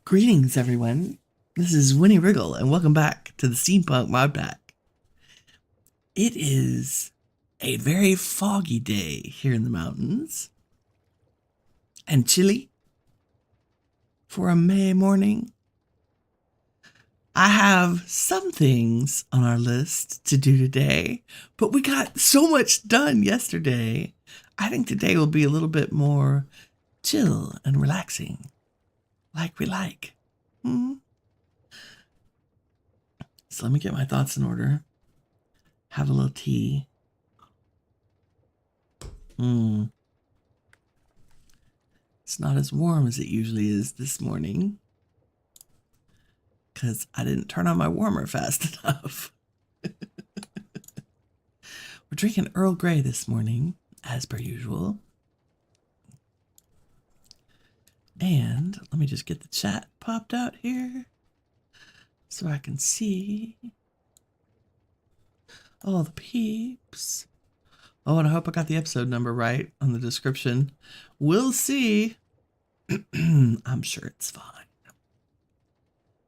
Greetings, everyone. This is Winnie Wriggle, and welcome back to the Steampunk Modpack. It is a very foggy day here in the mountains, and chilly for a May morning. I have some things on our list to do today, but we got so much done yesterday. I think today will be a little bit more chill and relaxing, like we like. So let me get my thoughts in order. Have a little tea. It's not as warm as it usually is this morning, because I didn't turn on my warmer fast enough. We're drinking Earl Grey this morning, as per usual. And let me just get the chat popped out here so I can see all the peeps. Oh, and I hope I got the episode number right on the description. We'll see. I'm sure it's fine.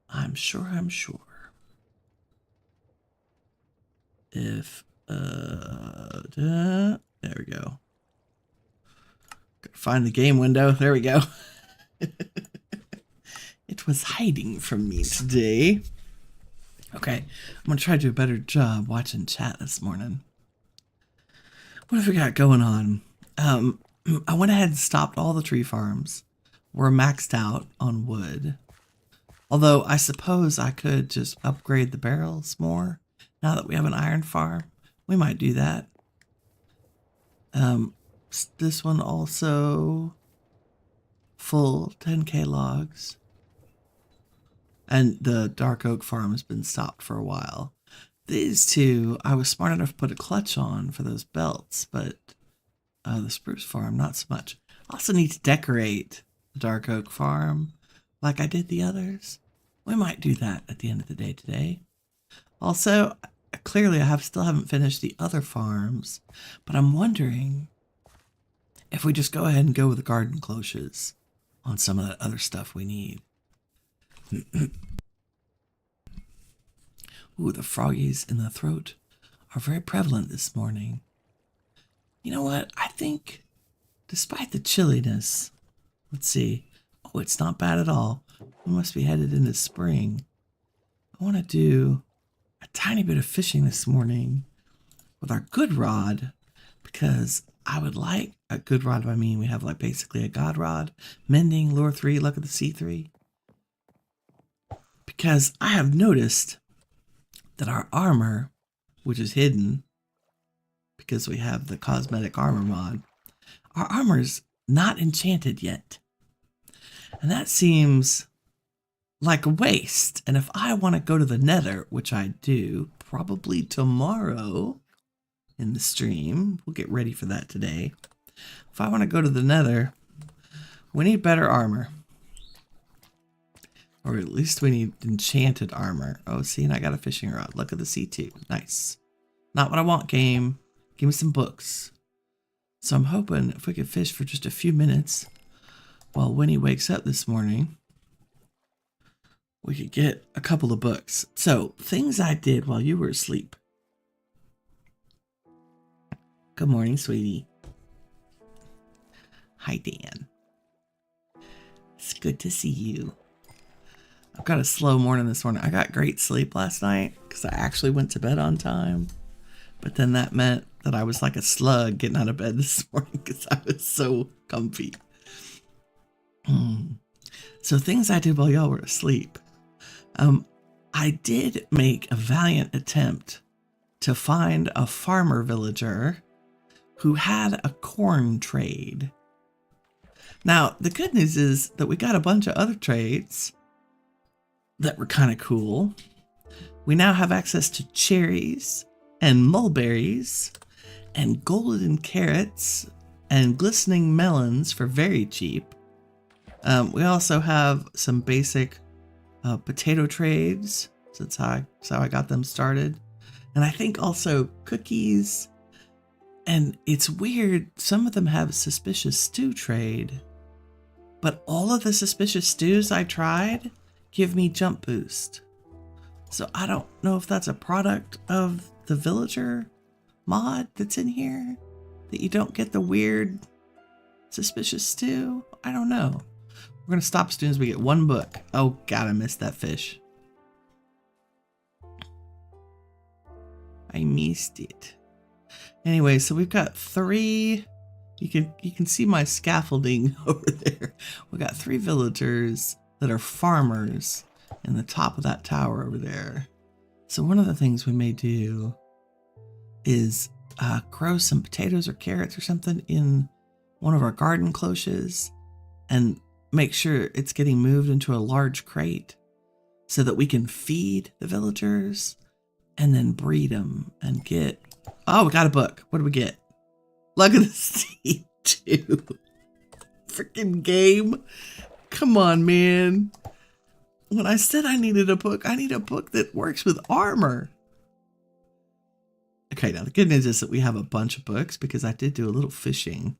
I'm sure. If, there we go. Gotta find the game window. There we go. It was hiding from me today. Okay, I'm gonna try to do a better job watching chat this morning. What have we got going on? I went ahead and stopped all the tree farms. We're maxed out on wood. Although I suppose I could just upgrade the barrels more now that we have an iron farm. We might do that. This one also full 10k logs. And the dark oak farm has been stopped for a while. These two, I was smart enough to put a clutch on for those belts, but the spruce farm, not so much. I also need to decorate the dark oak farm like I did the others. We might do that at the end of the day today. Also, clearly I still haven't finished the other farms, but I'm wondering if we just go ahead and go with the garden cloches on some of that other stuff we need. Ooh, the froggies in the throat are very prevalent this morning. You know what? I think, despite the chilliness, let's see. Oh, it's not bad at all. We must be headed into spring. I want to do a tiny bit of fishing this morning with our good rod, because I would like a good rod. I mean, we have like basically a god rod, mending, lure 3, luck of the C3. Because I have noticed that our armor, which is hidden because we have the cosmetic armor mod, our armor's not enchanted yet. And that seems like a waste. And if I want to go to the nether, which I do probably tomorrow in the stream, we'll get ready for that today. If I want to go to the nether, we need better armor. Or at least we need enchanted armor. Oh, see, and I got a fishing rod. Look at the C2. Nice. Not what I want, game. Give me some books. So I'm hoping if we could fish for just a few minutes while Winnie wakes up this morning, we could get a couple of books. So, things I did while you were asleep. Good morning, sweetie. Hi, Dan. It's good to see you. I've got a slow morning this morning. I got great sleep last night because I actually went to bed on time. But then that meant that I was like a slug getting out of bed this morning because I was so comfy. So things I did while y'all were asleep. I did make a valiant attempt to find a farmer villager who had a corn trade. Now, the good news is that we got a bunch of other trades that were kind of cool. We now have access to cherries and mulberries and golden carrots and glistening melons for very cheap. We also have some basic potato trades. So that's how I got them started. And I think also cookies And it's weird, some of them have suspicious stew trade, but all of the suspicious stews I tried give me jump boost. So I don't know if that's a product of the villager mod that's in here, that you don't get the weird suspicious stew. I don't know. We're gonna stop as soon as we get one book. Oh god, I missed that fish. I missed it. Anyway, so we've got 3. You can see my scaffolding over there. We got 3 villagers that are farmers in the top of that tower over there. So one of the things we may do is grow some potatoes or carrots or something in one of our garden cloches and make sure it's getting moved into a large crate so that we can feed the villagers and then breed them and get... Oh, we got a book. What do we get? Look at this C2. Freaking game. Come on, man. When I said I needed a book, I need a book that works with armor. Okay, now the good news is that we have a bunch of books because I did do a little fishing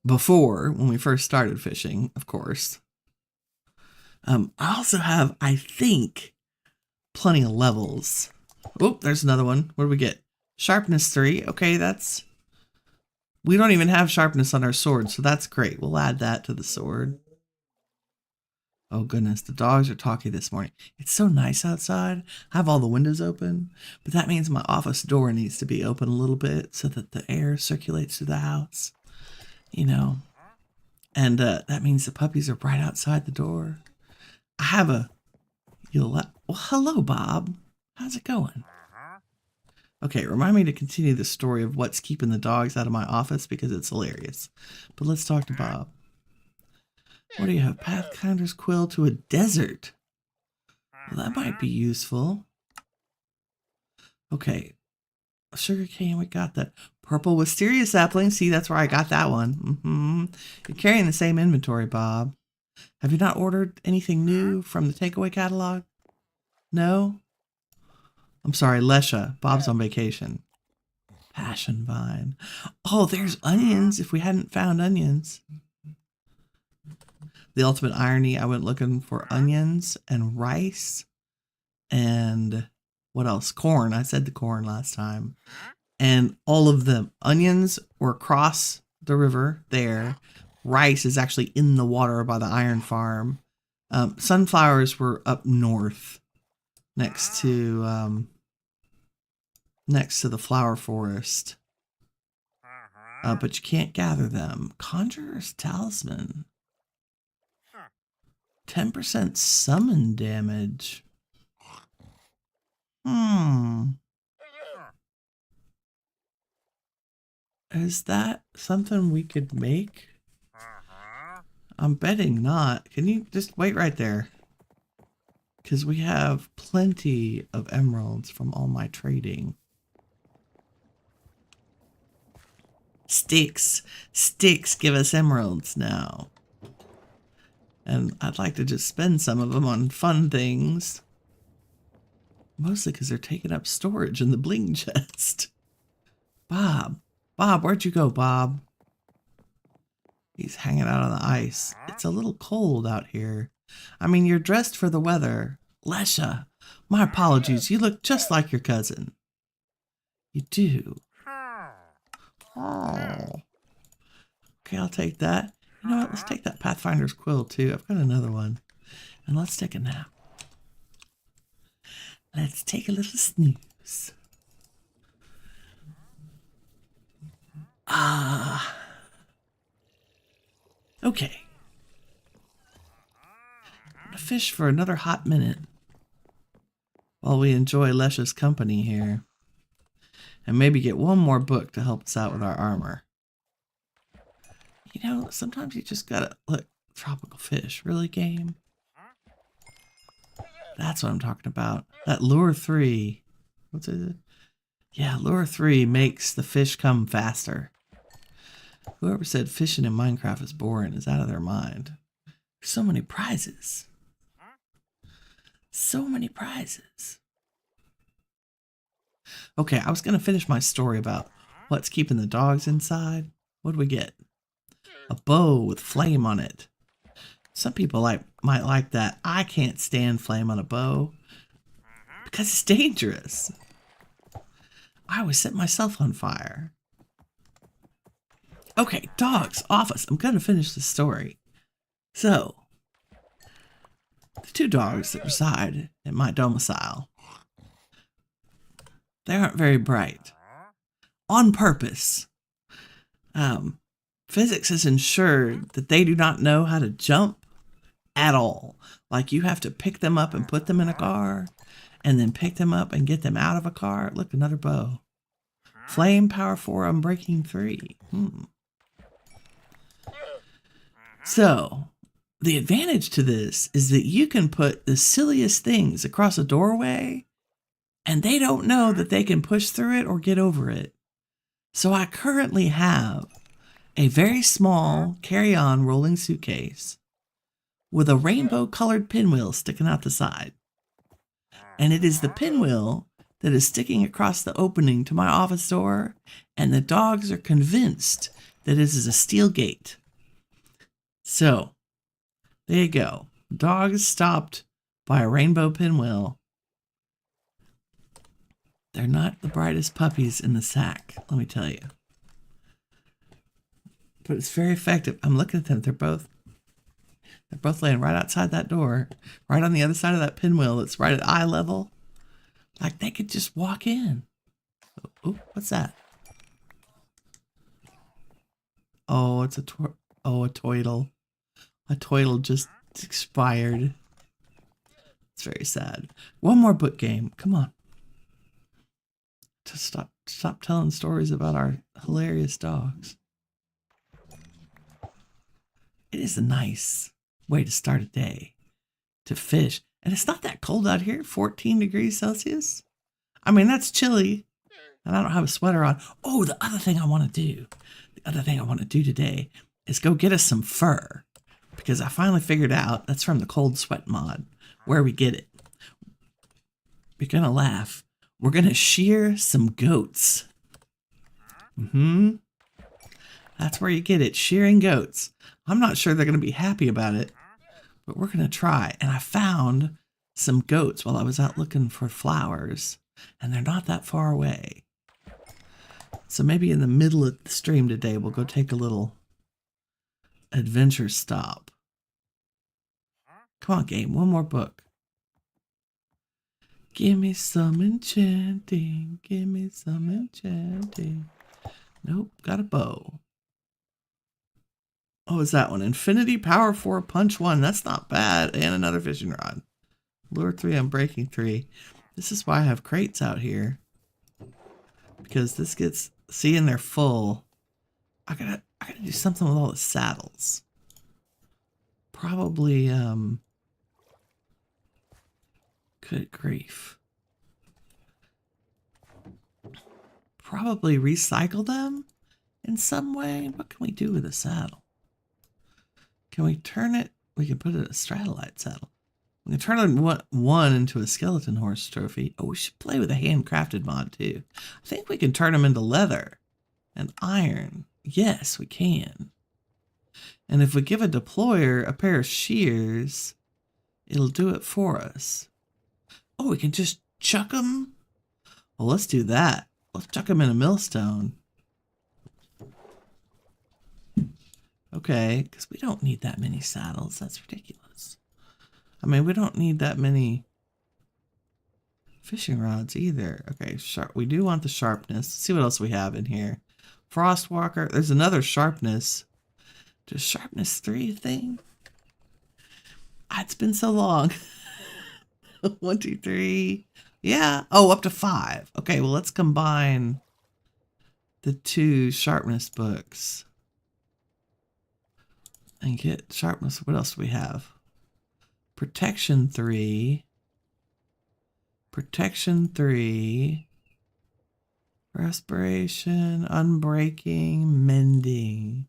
before, when we first started fishing, of course. I also have, I think, plenty of levels. Oh, there's another one. What do we get? Sharpness 3. Okay, that's... We don't even have sharpness on our sword, so that's great. We'll add that to the sword. Oh goodness, the dogs are talking this morning. It's so nice outside. I have all the windows open, but that means my office door needs to be open a little bit so that the air circulates through the house, you know. And that means the puppies are right outside the door. I have a... Well, hello, Bob. How's it going? Okay, remind me to continue the story of what's keeping the dogs out of my office because it's hilarious. But let's talk to Bob. What do you have? Pathfinder's Quill to a desert. Well, that might be useful. Okay. Sugarcane, we got that. Purple wisteria sapling. See, that's where I got that one. You're carrying the same inventory, Bob. Have you not ordered anything new from the takeaway catalog? No? I'm sorry, Lesha. Bob's on vacation. Passion vine. Oh, there's onions if we hadn't found onions. The ultimate irony, I went looking for onions and rice and what else? Corn. I said the corn last time. And all of the onions were across the river there. Rice is actually in the water by the iron farm. Sunflowers were up north next to the flower forest. But you can't gather them. Conjurer's Talisman. 10% summon damage. Is that something we could make? I'm betting not. Can you just wait right there? Because we have plenty of emeralds from all my trading. Sticks give us emeralds now. And I'd like to just spend some of them on fun things. Mostly because they're taking up storage in the bling chest. Bob, where'd you go, Bob? He's hanging out on the ice. It's a little cold out here. I mean, you're dressed for the weather. Lesha, my apologies. You look just like your cousin. You do. Oh. Okay, I'll take that. You know what? Let's take that Pathfinder's Quill too. I've got another one. And let's take a nap. Let's take a little snooze. Okay. I'm gonna fish for another hot minute while we enjoy Lesha's company here. And maybe get one more book to help us out with our armor. You know, sometimes you just gotta... Look, tropical fish. Really, game? That's what I'm talking about. That lure 3. What's it? Yeah, lure 3 makes the fish come faster. Whoever said fishing in Minecraft is boring is out of their mind. So many prizes. So many prizes. Okay, I was going to finish my story about What's keeping the dogs inside? What do we get? A bow with flame on it. Some people might like that. I can't stand flame on a bow because it's dangerous. I always set myself on fire. Okay, dogs, office. I'm going to finish the story. So, the two dogs that reside at my domicile, they aren't very bright. On purpose. Physics has ensured that they do not know how to jump at all. Like, you have to pick them up and put them in a car, and then pick them up and get them out of a car. Look, another bow. Flame, power 4, unbreaking 3. So, the advantage to this is that you can put the silliest things across a doorway, and they don't know that they can push through it or get over it. So I currently have a very small carry-on rolling suitcase with a rainbow-colored pinwheel sticking out the side. And it is the pinwheel that is sticking across the opening to my office door, and the dogs are convinced that this is a steel gate. So, there you go. Dogs stopped by a rainbow pinwheel. They're not the brightest puppies in the sack, let me tell you. But it's very effective. I'm looking at them. They're both laying right outside that door, right on the other side of that pinwheel that's right at eye level. Like they could just walk in. Oh, what's that? Oh, it's a toidle. A toidle just expired. It's very sad. One more book game. Come on. To stop telling stories about our hilarious dogs. It is a nice way to start a day, to fish. And it's not that cold out here, 14 degrees Celsius. I mean, that's chilly. And I don't have a sweater on. Oh, the other thing I want to do today is go get us some fur. Because I finally figured out, that's from the Cold Sweat mod, where we get it. You're going to laugh. We're going to shear some goats. That's where you get it, shearing goats. I'm not sure they're going to be happy about it, but we're going to try. And I found some goats while I was out looking for flowers, and they're not that far away. So maybe in the middle of the stream today, we'll go take a little adventure stop. Come on, game, one more book. Give me some enchanting, give me some enchanting. Nope, got a bow. Oh, is that one? Infinity Power 4 Punch 1. That's not bad. And another fishing rod. Lure 3, unbreaking 3. This is why I have crates out here. Because this gets, seeing they're full. I gotta do something with all the saddles. Probably, good grief. Probably recycle them in some way. What can we do with a saddle? Can we turn it? We can put it in a Stratolite saddle. We can turn one into a skeleton horse trophy. Oh, we should play with a handcrafted mod too. I think we can turn them into leather and iron. Yes, we can. And if we give a deployer a pair of shears, it'll do it for us. Oh, we can just chuck them? Well, let's do that. Let's chuck them in a millstone. Okay, because we don't need that many saddles. That's ridiculous. I mean, we don't need that many fishing rods either. Okay, we do want the sharpness. Let's see what else we have in here. Frostwalker. There's another sharpness. Does sharpness 3 thing? It's been so long. 1, 2, 3. Yeah. Oh, up to 5. Okay, well, let's combine the 2 sharpness books. And get sharpness. What else do we have? Protection 3. Protection 3. Respiration, unbreaking, mending.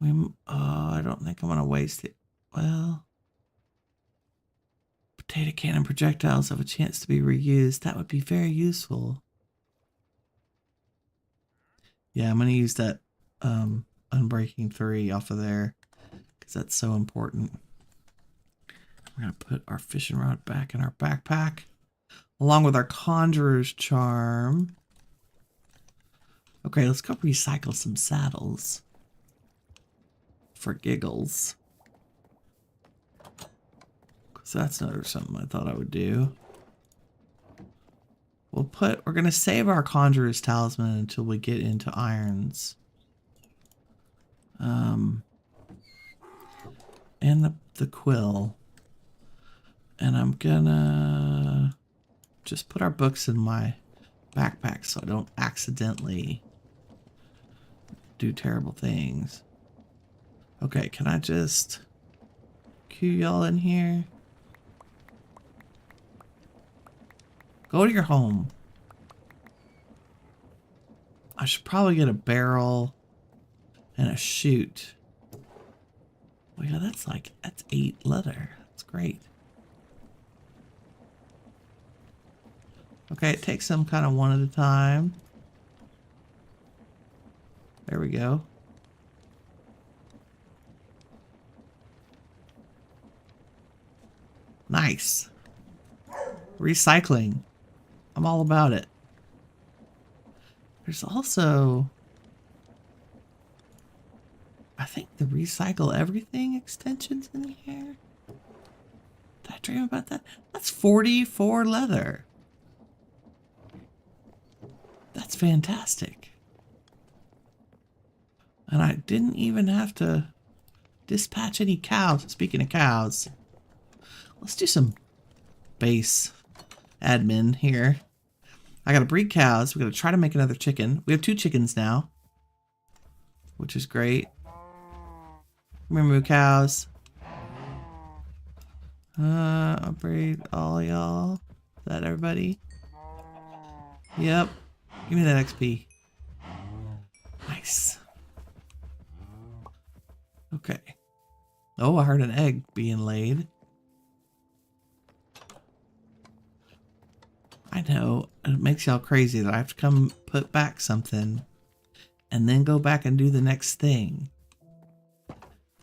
I don't think I want to waste it. Well, potato cannon projectiles have a chance to be reused. That would be very useful. Yeah, I'm going to use that Unbreaking 3 off of there because that's so important. We're going to put our fishing rod back in our backpack along with our Conjurer's Charm. Okay, let's go recycle some saddles for giggles. Because that's another something I thought I would do. We're going to save our Conjurer's Talisman until we get into irons. And the quill. And I'm gonna just put our books in my backpack so I don't accidentally do terrible things. Okay, can I just cue y'all in here? Go to your home. I should probably get a barrel and a chute. Well, yeah, that's 8 leather. That's great. Okay, it takes them kind of one at a time. There we go. Nice. Recycling. I'm all about it. There's also, I think, the recycle everything extensions in here. Did I dream about that? That's 44 leather. That's fantastic. And I didn't even have to dispatch any cows. Speaking of cows, let's do some base admin here. I gotta breed cows. We gotta try to make another chicken. We have 2 chickens now, which is great. Remember cows. I'll breed all y'all. Is that everybody? Yep. Give me that XP. Nice. Okay. Oh, I heard an egg being laid. I know. It makes y'all crazy that I have to come put back something and then go back and do the next thing.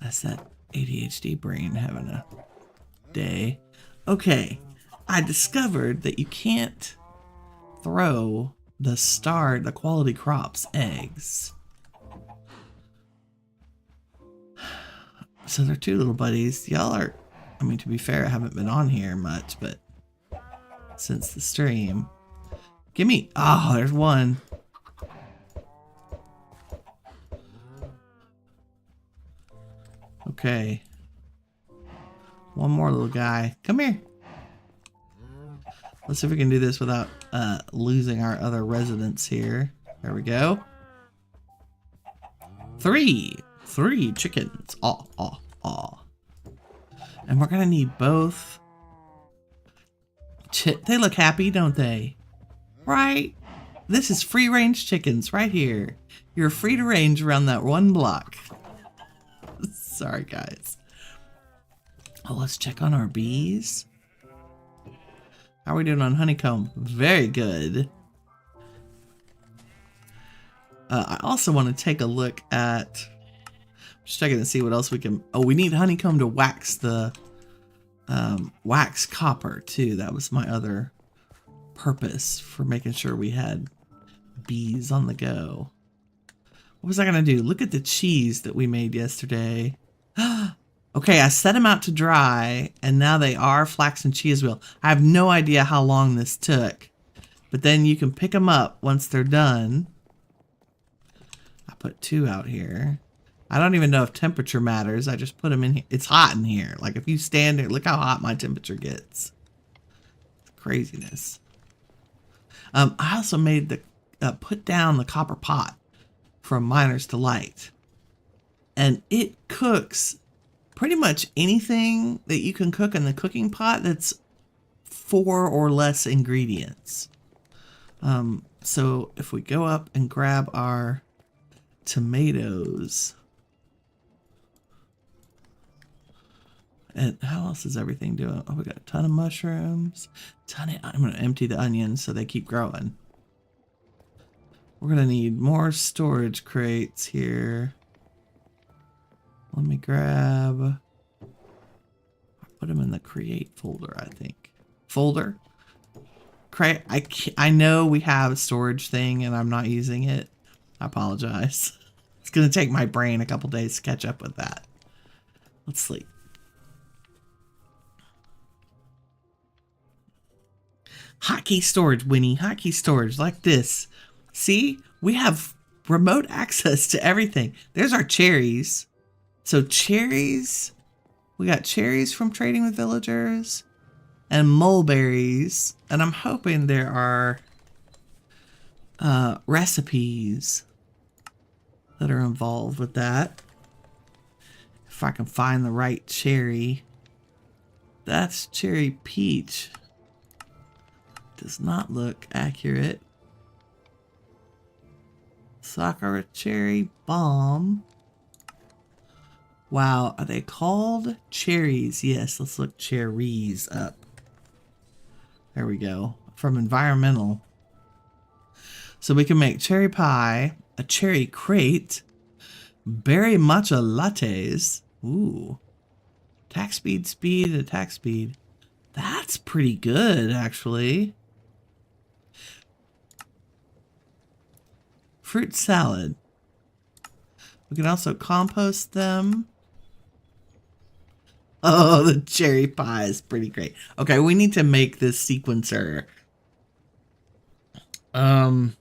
That's that ADHD brain having a day. Okay. I discovered that you can't throw the quality crops eggs. So they're 2 little buddies. Y'all are, I mean, to be fair, I haven't been on here much, but since the stream. Gimme. Oh, there's one. Okay. One more little guy. Come here. Let's see if we can do this without losing our other residents here. There we go. 3 chickens. Oh. And we're gonna need both. They look happy, don't they? Right? This is free range chickens right here. You're free to range around that 1 block. Sorry, guys. Oh, let's check on our bees. How are we doing on honeycomb? Very good. I also want to take a look at, just checking to see what else we can. Oh, we need honeycomb to wax the wax copper too. That was my other purpose for making sure we had bees on the go. What was I gonna do? Look at the cheese that we made yesterday. Okay, I set them out to dry, and now they are flax and cheese wheel. I have no idea how long this took, but then you can pick them up once they're done. I put 2 out here. I don't even know if temperature matters. I just put them in here. It's hot in here. Like if you stand there, look how hot my temperature gets. It's craziness. I also made the put down the copper pot from Miners to Light, and it cooks pretty much anything that you can cook in the cooking pot that's 4 or less ingredients. So if we go up and grab our tomatoes, and how else is everything doing? Oh, we got a ton of mushrooms. I'm going to empty the onions so they keep growing. We're gonna need more storage crates here. Let me grab... Put them in the create folder, I think. Folder? I know we have a storage thing and I'm not using it. I apologize. It's gonna take my brain a couple days to catch up with that. Let's sleep. Hotkey storage, Winnie. Hotkey storage like this. See? We have remote access to everything. There's our cherries. So cherries, we got cherries from trading with villagers and mulberries. And I'm hoping there are recipes that are involved with that. If I can find the right cherry. That's cherry peach. Does not look accurate. Sakura cherry bomb. Wow, are they called cherries? Yes, let's look cherries up. There we go. From environmental. So we can make cherry pie, a cherry crate, berry matcha lattes. Ooh. Attack speed, attack speed. That's pretty good, actually. Fruit salad. We can also compost them. Oh, the cherry pie is pretty great. Okay, we need to make this sequencer. We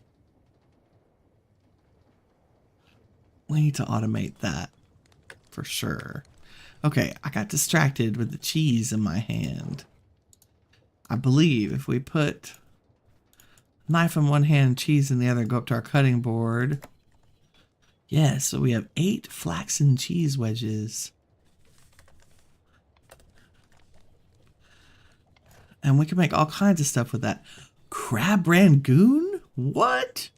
need to automate that for sure. Okay, I got distracted with the cheese in my hand. I believe if we put knife in one hand, cheese in the other, go up to our cutting board. Yeah, so we have 8 flaxen cheese wedges. And we can make all kinds of stuff with that. Crab rangoon? What?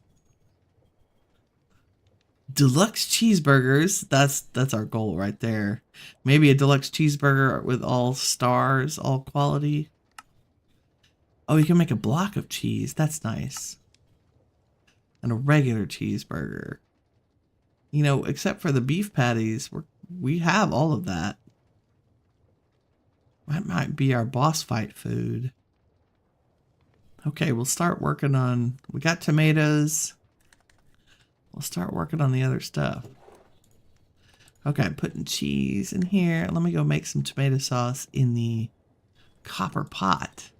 Deluxe cheeseburgers. That's our goal right there. Maybe a deluxe cheeseburger with all stars, all quality. Oh, you can make a block of cheese. That's nice. And a regular cheeseburger. You know, except for the beef patties, we have all of that. That might be our boss fight food. Okay, we'll start working on... We got tomatoes. We'll start working on the other stuff. Okay, I'm putting cheese in here. Let me go make some tomato sauce in the copper pot.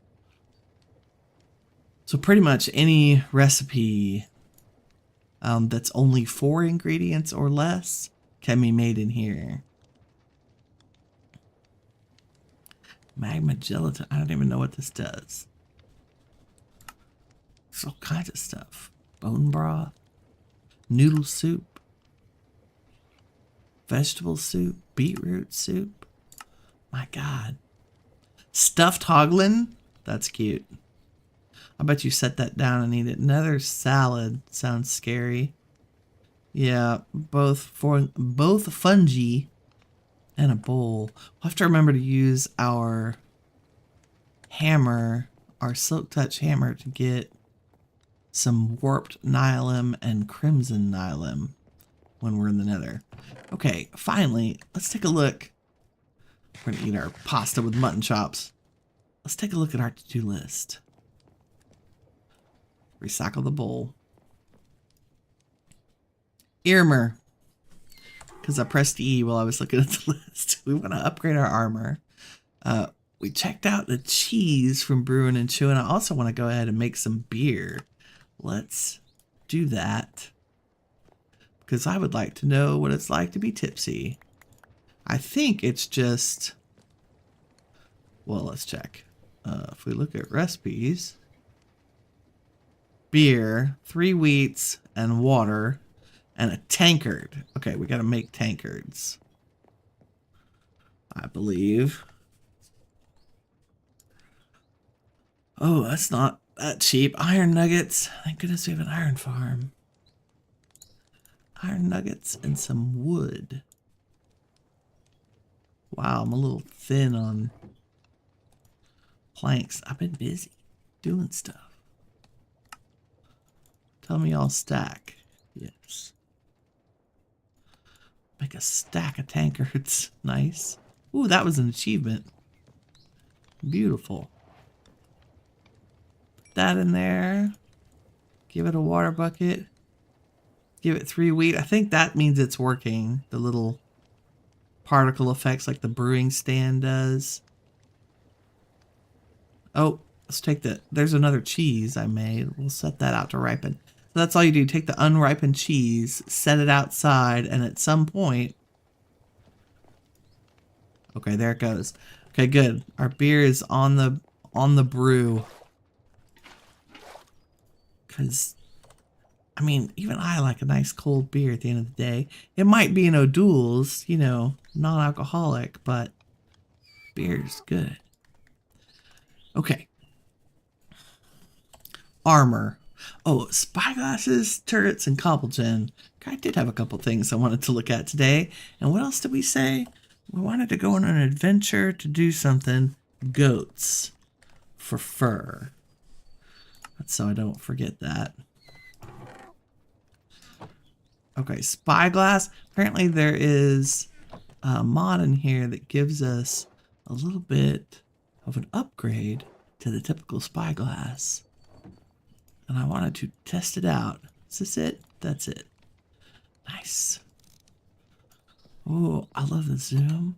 So pretty much any recipe that's only 4 ingredients or less can be made in here. Magma gelatin. I don't even know what this does. There's all kinds of stuff. Bone broth. Noodle soup. Vegetable soup. Beetroot soup. My God. Stuffed hoglin. That's cute. I bet you set that down and eat it. Another salad. Sounds scary. Yeah, both fungi and a bowl. We'll have to remember to use our hammer, our silk touch hammer, to get some warped nylam and crimson nylam when we're in the nether. Okay, finally, let's take a look. We're gonna eat our pasta with mutton chops. Let's take a look at our to-do list. Recycle the bowl. Armor. Because I pressed E while I was looking at the list. We want to upgrade our armor. We checked out the cheese from Brewing and Chewing. I also want to go ahead and make some beer. Let's do that. Because I would like to know what it's like to be tipsy. I think it's just... Well, let's check. If we look at recipes... Beer, 3 wheats, and water, and a tankard. Okay, we gotta make tankards, I believe. Oh, that's not that cheap. Iron nuggets. Thank goodness we have an iron farm. Iron nuggets and some wood. Wow, I'm a little thin on planks. I've been busy doing stuff. Tell me I'll stack. Yes. Make a stack of tankards. Nice. Ooh, that was an achievement. Beautiful. Put that in there. Give it a water bucket. Give it 3 wheat. I think that means it's working. The little particle effects like the brewing stand does. Oh, let's take the... There's another cheese I made. We'll set that out to ripen. So that's all you do. Take the unripened cheese, set it outside, and at some point... Okay, there it goes. Okay, good. Our beer is on the brew. Because, I mean, even I like a nice cold beer at the end of the day. It might be an O'Doul's, you know, non-alcoholic, but beer's good. Okay. Armor. Oh, spyglasses, turrets, and cobblegen. I did have a couple things I wanted to look at today. And what else did we say? We wanted to go on an adventure to do something. Goats for fur. That's so I don't forget that. Okay, spyglass. Apparently there is a mod in here that gives us a little bit of an upgrade to the typical spyglass. And I wanted to test it out. Is this it? That's it. Nice. Oh, I love the zoom.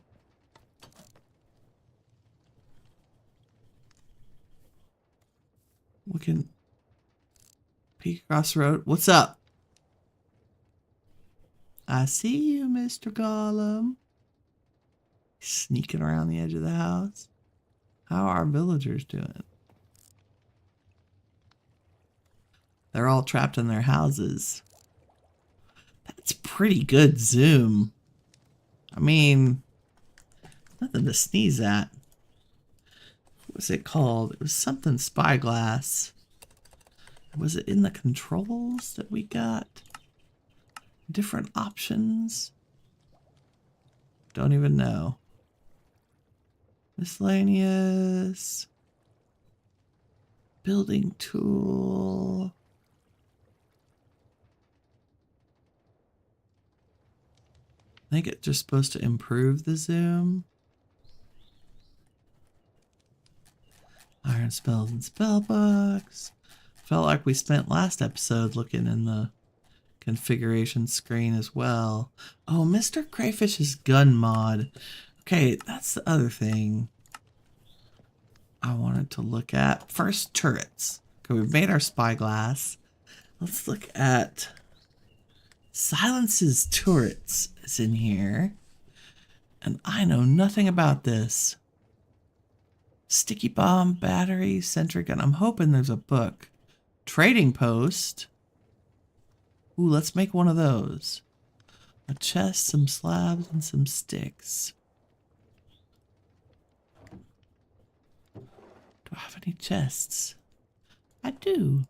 We can peek across the road. What's up? I see you, Mr. Gollum. Sneaking around the edge of the house. How are our villagers doing? They're all trapped in their houses. That's pretty good zoom. I mean, nothing to sneeze at. What was it called? It was something spyglass. Was it in the controls that we got? Different options? Don't even know. Miscellaneous. Building tool. I think it's just supposed to improve the zoom. Iron spells and spell books. Felt like we spent last episode looking in the configuration screen as well. Oh, Mr. Crayfish's gun mod. Okay, that's the other thing I wanted to look at. First, turrets. Okay, we've made our spyglass. Let's look at Silence's turrets is in here. And I know nothing about this. Sticky bomb, battery, sentry gun. I'm hoping there's a book. Trading post. Ooh, let's make one of those. A chest, some slabs, and some sticks. Do I have any chests? I do.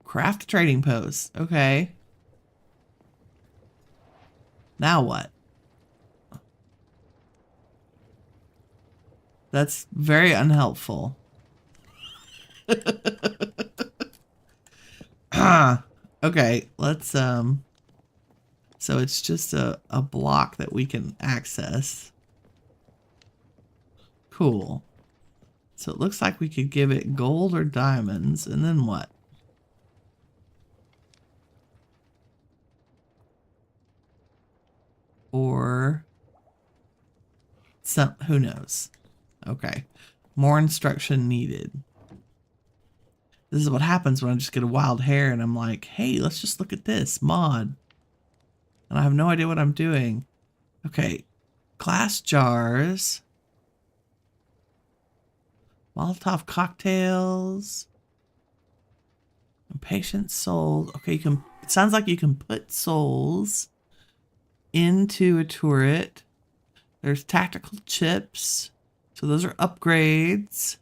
Craft trading post. Okay. Now what? That's very unhelpful. Okay, let's so it's just a block that we can access. Cool. So it looks like we could give it gold or diamonds, and then what? Or some, who knows? Okay. More instruction needed. This is what happens when I just get a wild hair and I'm like, hey, let's just look at this mod. And I have no idea what I'm doing. Okay. Glass jars. Molotov cocktails. Impatient souls. Okay, you can, it sounds like you can put souls into a turret. There's tactical chips. So those are upgrades.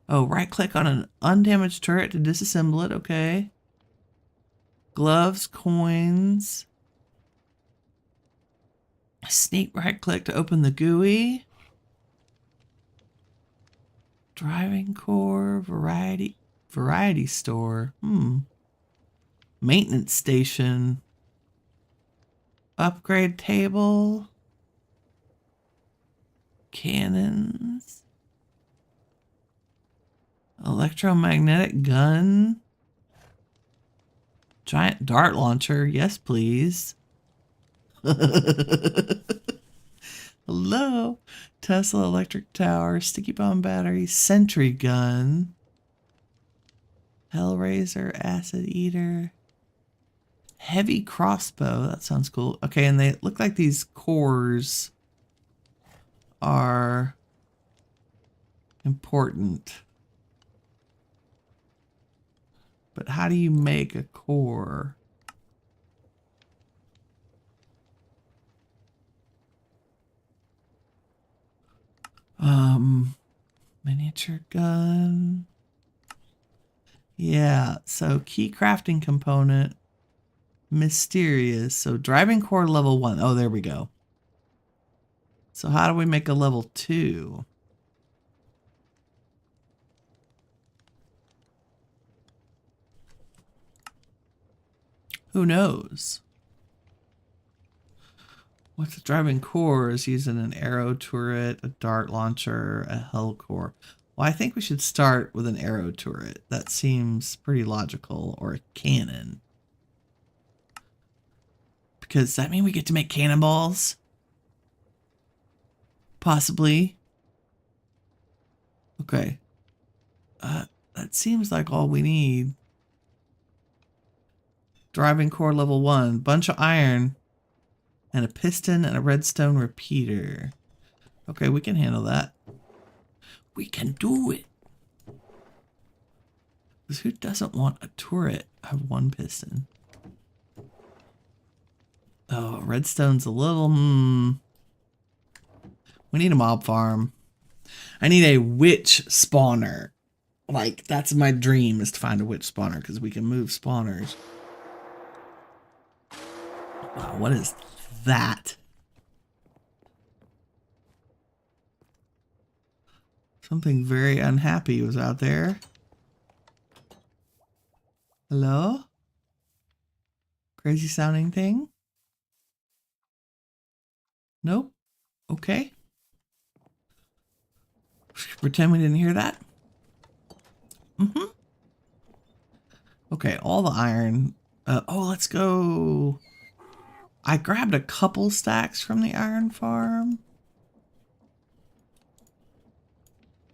Oh, right click on an undamaged turret to disassemble it. Okay. Gloves, coins. Sneak right click to open the GUI. Driving core, variety store. Maintenance station. Upgrade table. Cannons. Electromagnetic gun. Giant dart launcher. Yes, please. Hello. Tesla electric tower. Sticky bomb battery. Sentry gun. Hellraiser. Acid eater. Heavy crossbow. That sounds cool. Okay, and they look like these cores are important. But how do you make a core? Miniature gun. Yeah, so key crafting component. Mysterious. So driving core level 1. Oh, there we go. So how do we make a level 2? Who knows? What's the driving core is using an arrow turret, a dart launcher, a hell core. Well, I think we should start with an arrow turret. That seems pretty logical. Or a cannon. Because does that mean we get to make cannonballs? Possibly. Okay. That seems like all we need. Driving core level 1. Bunch of iron. And a piston and a redstone repeater. Okay, we can handle that. We can do it. Because who doesn't want a turret? I have 1 piston. Oh, redstone's a little... We need a mob farm. I need a witch spawner. Like, that's my dream, is to find a witch spawner, because we can move spawners. Wow, what is that? Something very unhappy was out there. Hello? Crazy sounding thing? Nope. Okay. Pretend we didn't hear that. Okay, all the iron. Oh, let's go. I grabbed a couple stacks from the iron farm.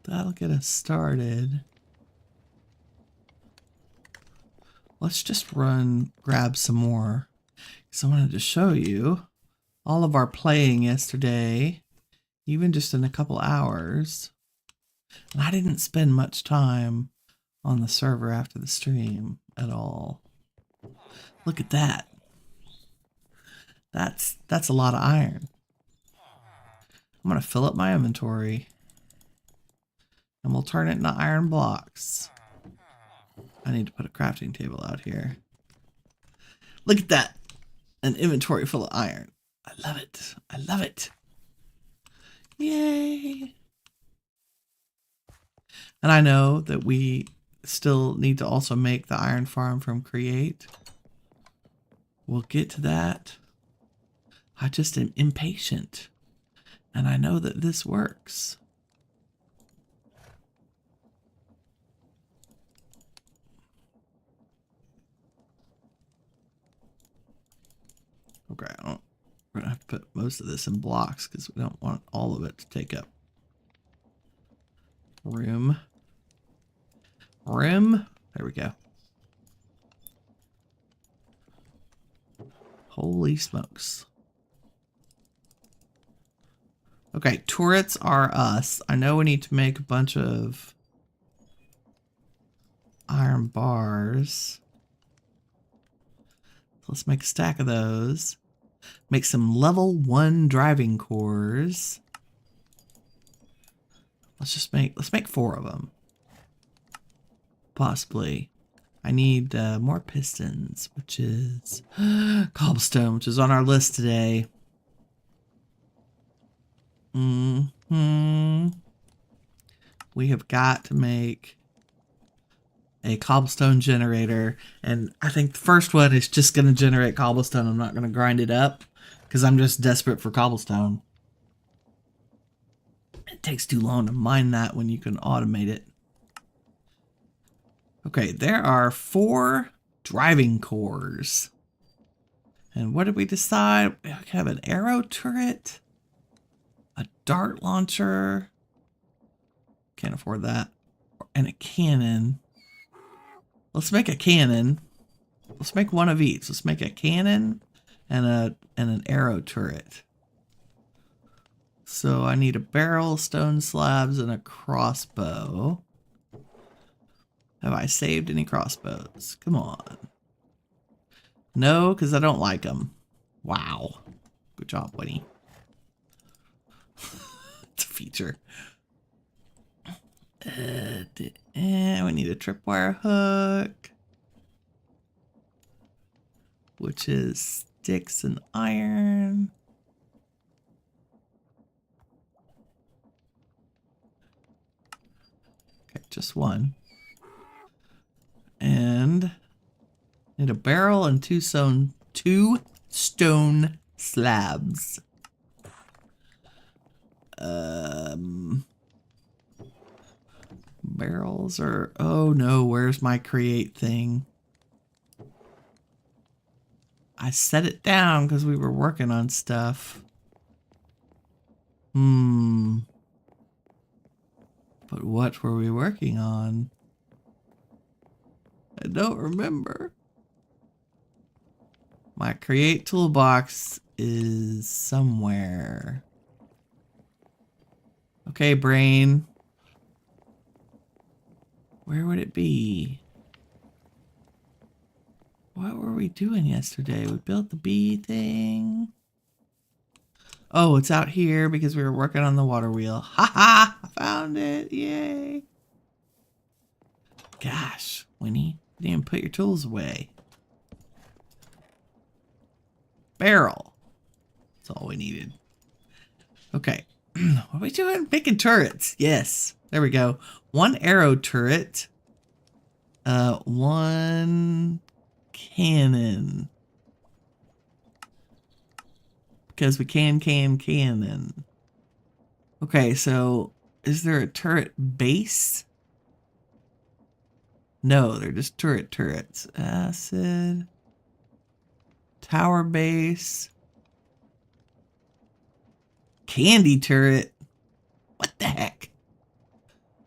That'll get us started. Let's just grab some more. So I wanted to show you all of our playing yesterday, even just in a couple hours. And I didn't spend much time on the server after the stream at all. Look at that. That's a lot of iron. I'm going to fill up my inventory. And we'll turn it into iron blocks. I need to put a crafting table out here. Look at that. An inventory full of iron. I love it. I love it. Yay. And I know that we still need to also make the iron farm from Create. We'll get to that. I just am impatient. And I know that this works. Okay, we're going to have to put most of this in blocks because we don't want all of it to take up room. There we go. Holy smokes. Okay, turrets are us. I know we need to make a bunch of iron bars. So let's make a stack of those. Make some level 1 driving cores. Let's make 4 of them. Possibly. I need more pistons, which is cobblestone, which is on our list today. we have got to make a cobblestone generator. And I think the first one is just going to generate cobblestone. I'm not going to grind it up because I'm just desperate for cobblestone. It takes too long to mine that when you can automate it. Okay, there are 4 driving cores. And what did we decide? We have an arrow turret, a dart launcher. Can't afford that. And a cannon. Let's make a cannon. Let's make one of each. Let's make a cannon and an arrow turret. So I need a barrel, stone slabs, and a crossbow. Have I saved any crossbows? Come on. No, because I don't like them. Wow. Good job, Winnie. It's a feature. We need a tripwire hook, which is sticks and iron. Okay, just one. And need a barrel and 2 stone slabs. Barrels are, oh no, where's my create thing? I set it down because we were working on stuff. But what were we working on? I don't remember. My create toolbox is somewhere. Okay, brain. Where would it be? What were we doing yesterday? We built the bee thing. Oh, it's out here because we were working on the water wheel. Haha! I found it. Yay. Gosh, Winnie, you didn't even put your tools away. Barrel. That's all we needed. Okay. What are we doing? Making turrets. Yes. There we go. 1 arrow turret. 1 cannon. Because we can cannon. Okay, so is there a turret base? No, they're just turrets. Acid. Tower base. Candy turret. What the heck?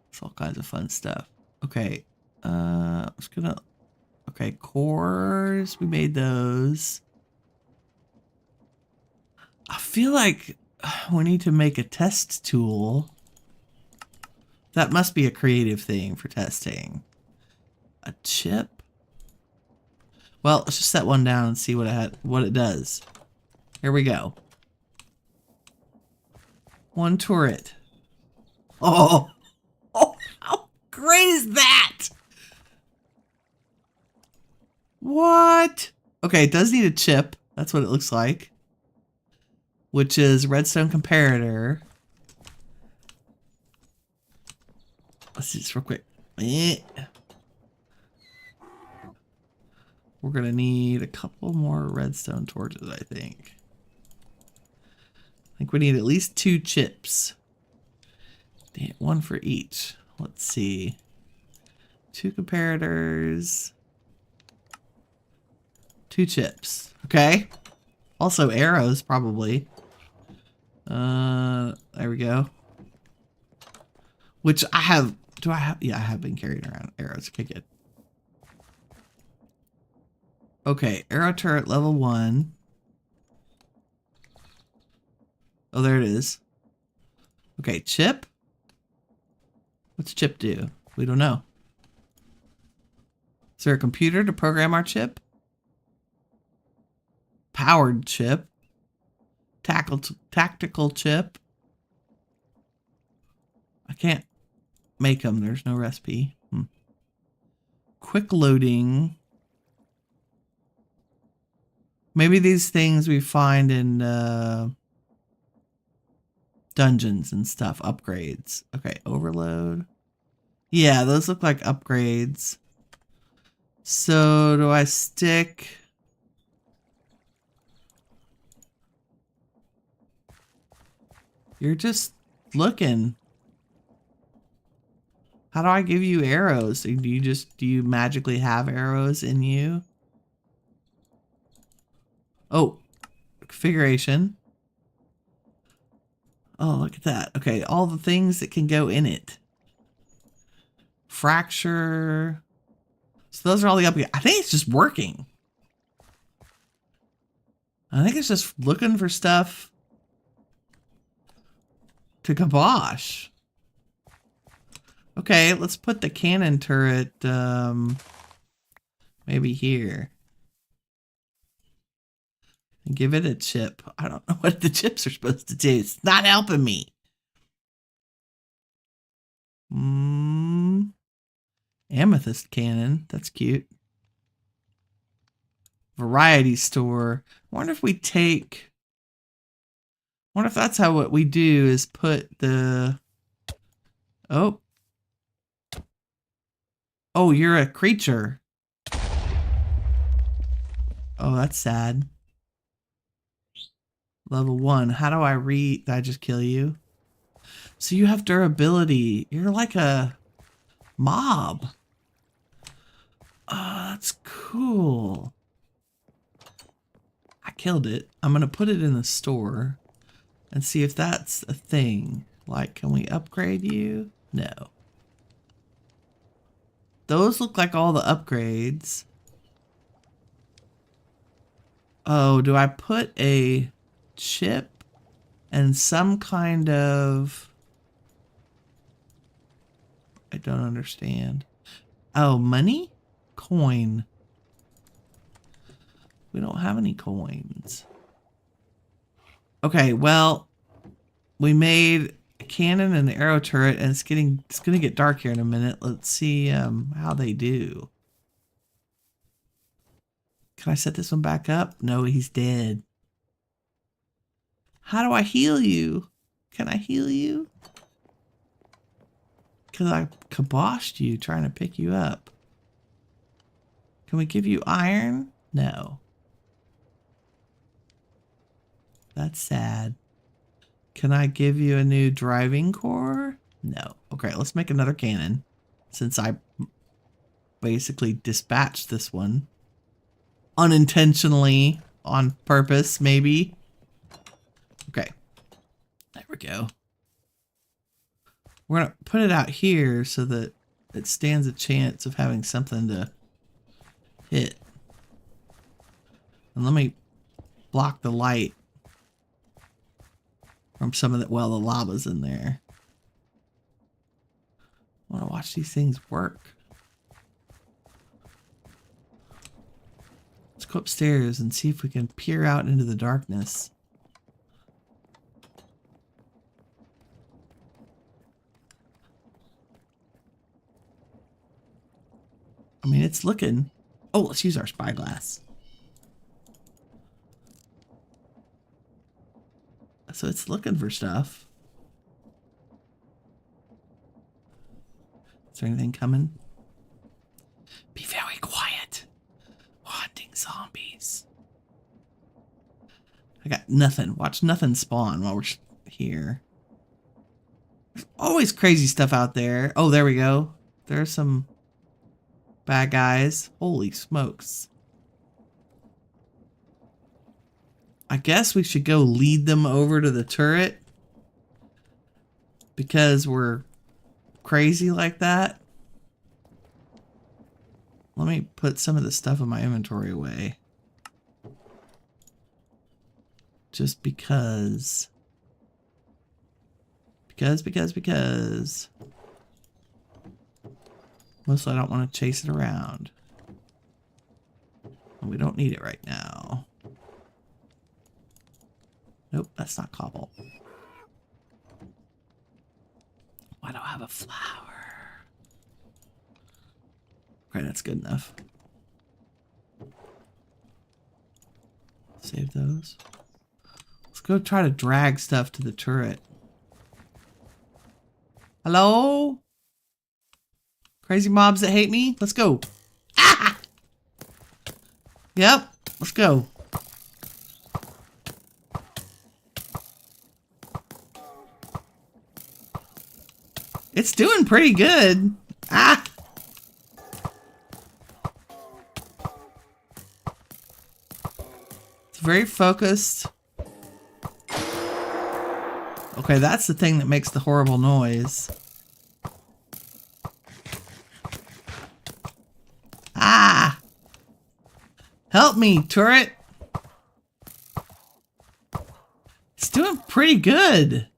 It's all kinds of fun stuff. Okay. Okay, cores. We made those. I feel like we need to make a test tool. That must be a creative thing for testing. A chip? Well, let's just set one down and see what it does. Here we go. 1 turret. Oh, how great is that? What? Okay, it does need a chip. That's what it looks like. Which is redstone comparator. Let's see this real quick. We're gonna need a couple more redstone torches, I think. I think we need at least 2 chips. Damn, 1 for each. Let's see. 2 comparators. 2 chips. Okay. Also arrows, probably. There we go. Which I have. Do I have? Yeah, I have been carrying around arrows. Okay, good. Okay, arrow turret level 1. Oh, there it is. Okay, chip. What's chip do? We don't know. Is there a computer to program our chip? Powered chip. Tactical chip. I can't make them. There's no recipe. Quick loading. Maybe these things we find in dungeons and stuff. Upgrades. Okay, overload. Yeah, those look like upgrades. So do I stick... You're just looking. How do I give you arrows? Do you magically have arrows in you? Oh, configuration. Oh, look at that. Okay, all the things that can go in it. Fracture. So those are all the upgrades. I think it's just working. I think it's just looking for stuff to kibosh. Okay, let's put the cannon turret maybe here. And give it a chip. I don't know what the chips are supposed to do. It's not helping me. Amethyst cannon. That's cute. Variety store. I wonder if we take... I wonder if that's how what we do is put the... Oh. Oh, you're a creature. Oh, that's sad. Level 1. How do I read? Did I just kill you? So you have durability. You're like a mob. Oh, that's cool. I killed it. I'm going to put it in the store and see if that's a thing. Like, can we upgrade you? No. Those look like all the upgrades. Oh, do I put a chip and some kind of... I don't understand. Oh, money? Coin. We don't have any coins. Okay, well, we made a cannon and an arrow turret, and it's gonna get dark here in a minute. Let's see how they do. Can I set this one back up? No, he's dead. How do I heal you? Can I heal you? Because I kiboshed you trying to pick you up. Can we give you iron? No. That's sad. Can I give you a new driving core? No. Okay, let's make another cannon. Since I basically dispatched this one. Unintentionally. On purpose, maybe. Okay. There we go. We're going to put it out here so that it stands a chance of having something to hit. And let me block the light from some of the, well, the lava's in there. I want to watch these things work. Let's go upstairs and see if we can peer out into the darkness. I mean, it's looking... Oh, let's use our spyglass. So it's looking for stuff. Is there anything coming? Be very quiet. We're hunting zombies. I got nothing. Watch nothing spawn while we're here. There's always crazy stuff out there. Oh, there we go. There's some bad guys. Holy smokes. I guess we should go lead them over to the turret. Because we're crazy like that. Let me put some of the stuff in my inventory away. Just because. Because. Mostly I don't want to chase it around. And we don't need it right now. Nope, that's not cobble. Why don't I have a flower? Okay, that's good enough. Save those. Let's go try to drag stuff to the turret. Hello? Crazy mobs that hate me. Let's go. Ah! Yep. Let's go. It's doing pretty good. Ah! It's very focused. Okay, that's the thing that makes the horrible noise. Ah! Help me, turret! It's doing pretty good.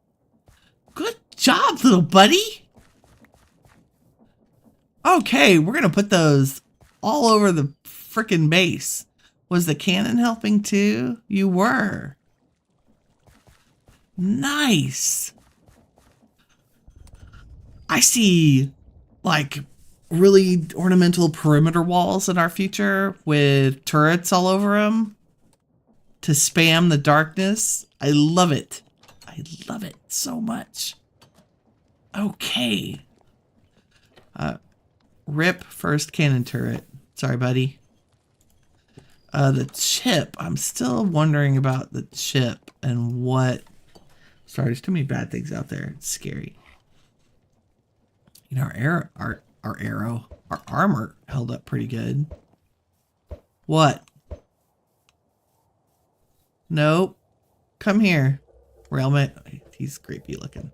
Good job, little buddy. Okay, we're gonna put those all over the frickin' base. Was the cannon helping too? You were. Nice. I see, like, really ornamental perimeter walls in our future with turrets all over them to spam the darkness. I love it. I love it so much. Okay. Rip first cannon turret. Sorry, buddy. The chip. I'm still wondering about the chip and what... Sorry, there's too many bad things out there. It's scary. You know, our armor held up pretty good. What? Nope. Come here. Railman. He's creepy looking.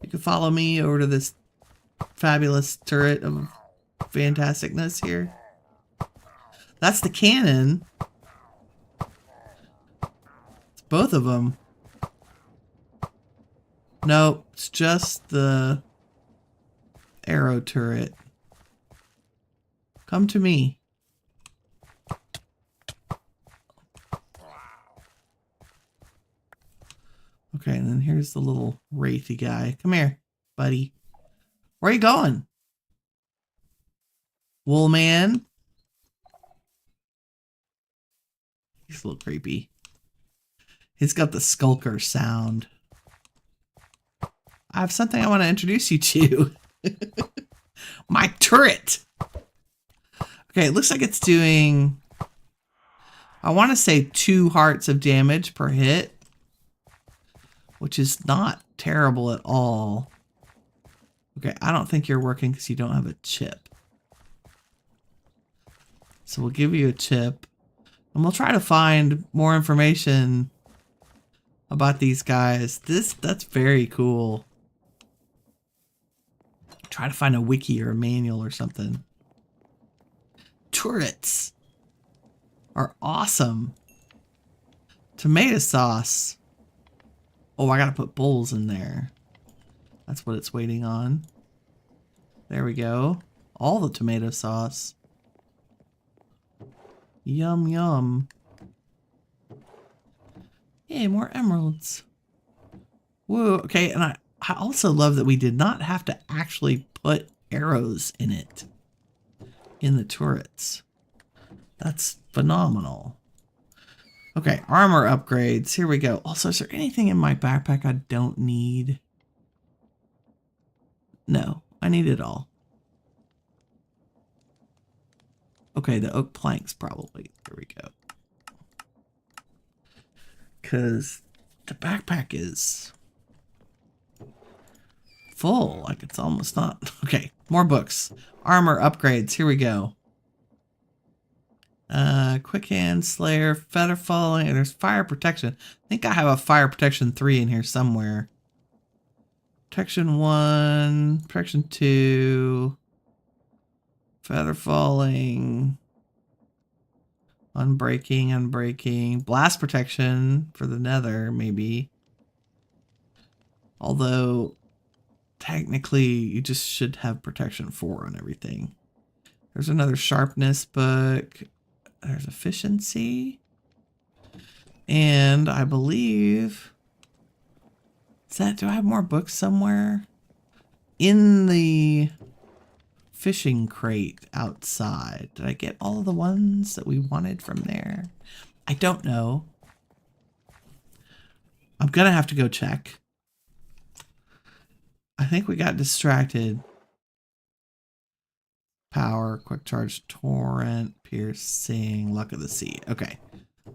You can follow me over to this fabulous turret of fantasticness here. That's the cannon. It's both of them. Nope, it's just the arrow turret. Come to me. Okay, and then here's the little wraithy guy. Come here, buddy. Where are you going? Wool man. He's a little creepy. He's got the skulker sound. I have something I want to introduce you to. My turret. Okay, it looks like it's doing... I want to say 2 hearts of damage per hit. Which is not terrible at all. Okay, I don't think you're working because you don't have a chip. So we'll give you a chip. And we'll try to find more information about these guys. That's very cool. Try to find a wiki or a manual or something. Turrets are awesome. Tomato sauce. Oh, I gotta put bowls in there. That's what it's waiting on. There we go. All the tomato sauce. Yum, yum. Yay, more emeralds. Whoa, okay, and I also love that we did not have to actually put arrows in it. In the turrets. That's phenomenal. Okay, armor upgrades. Here we go. Also, is there anything in my backpack I don't need? No, I need it all. Okay, the oak planks probably. There we go. Because the backpack is full. Like it's almost not. Okay, more books. Armor upgrades. Here we go. Quick hand, slayer, feather falling, and there's fire protection. I think I have a fire protection 3 in here somewhere. Protection 1, protection 2, feather falling, unbreaking, blast protection for the nether, maybe. Although, technically, you just should have protection 4 on everything. There's another sharpness book. There's efficiency. And I believe... do I have more books somewhere? In the fishing crate outside. Did I get all of the ones that we wanted from there? I don't know. I'm gonna have to go check. I think we got distracted. Power, quick charge, torrent, piercing, luck of the sea. Okay,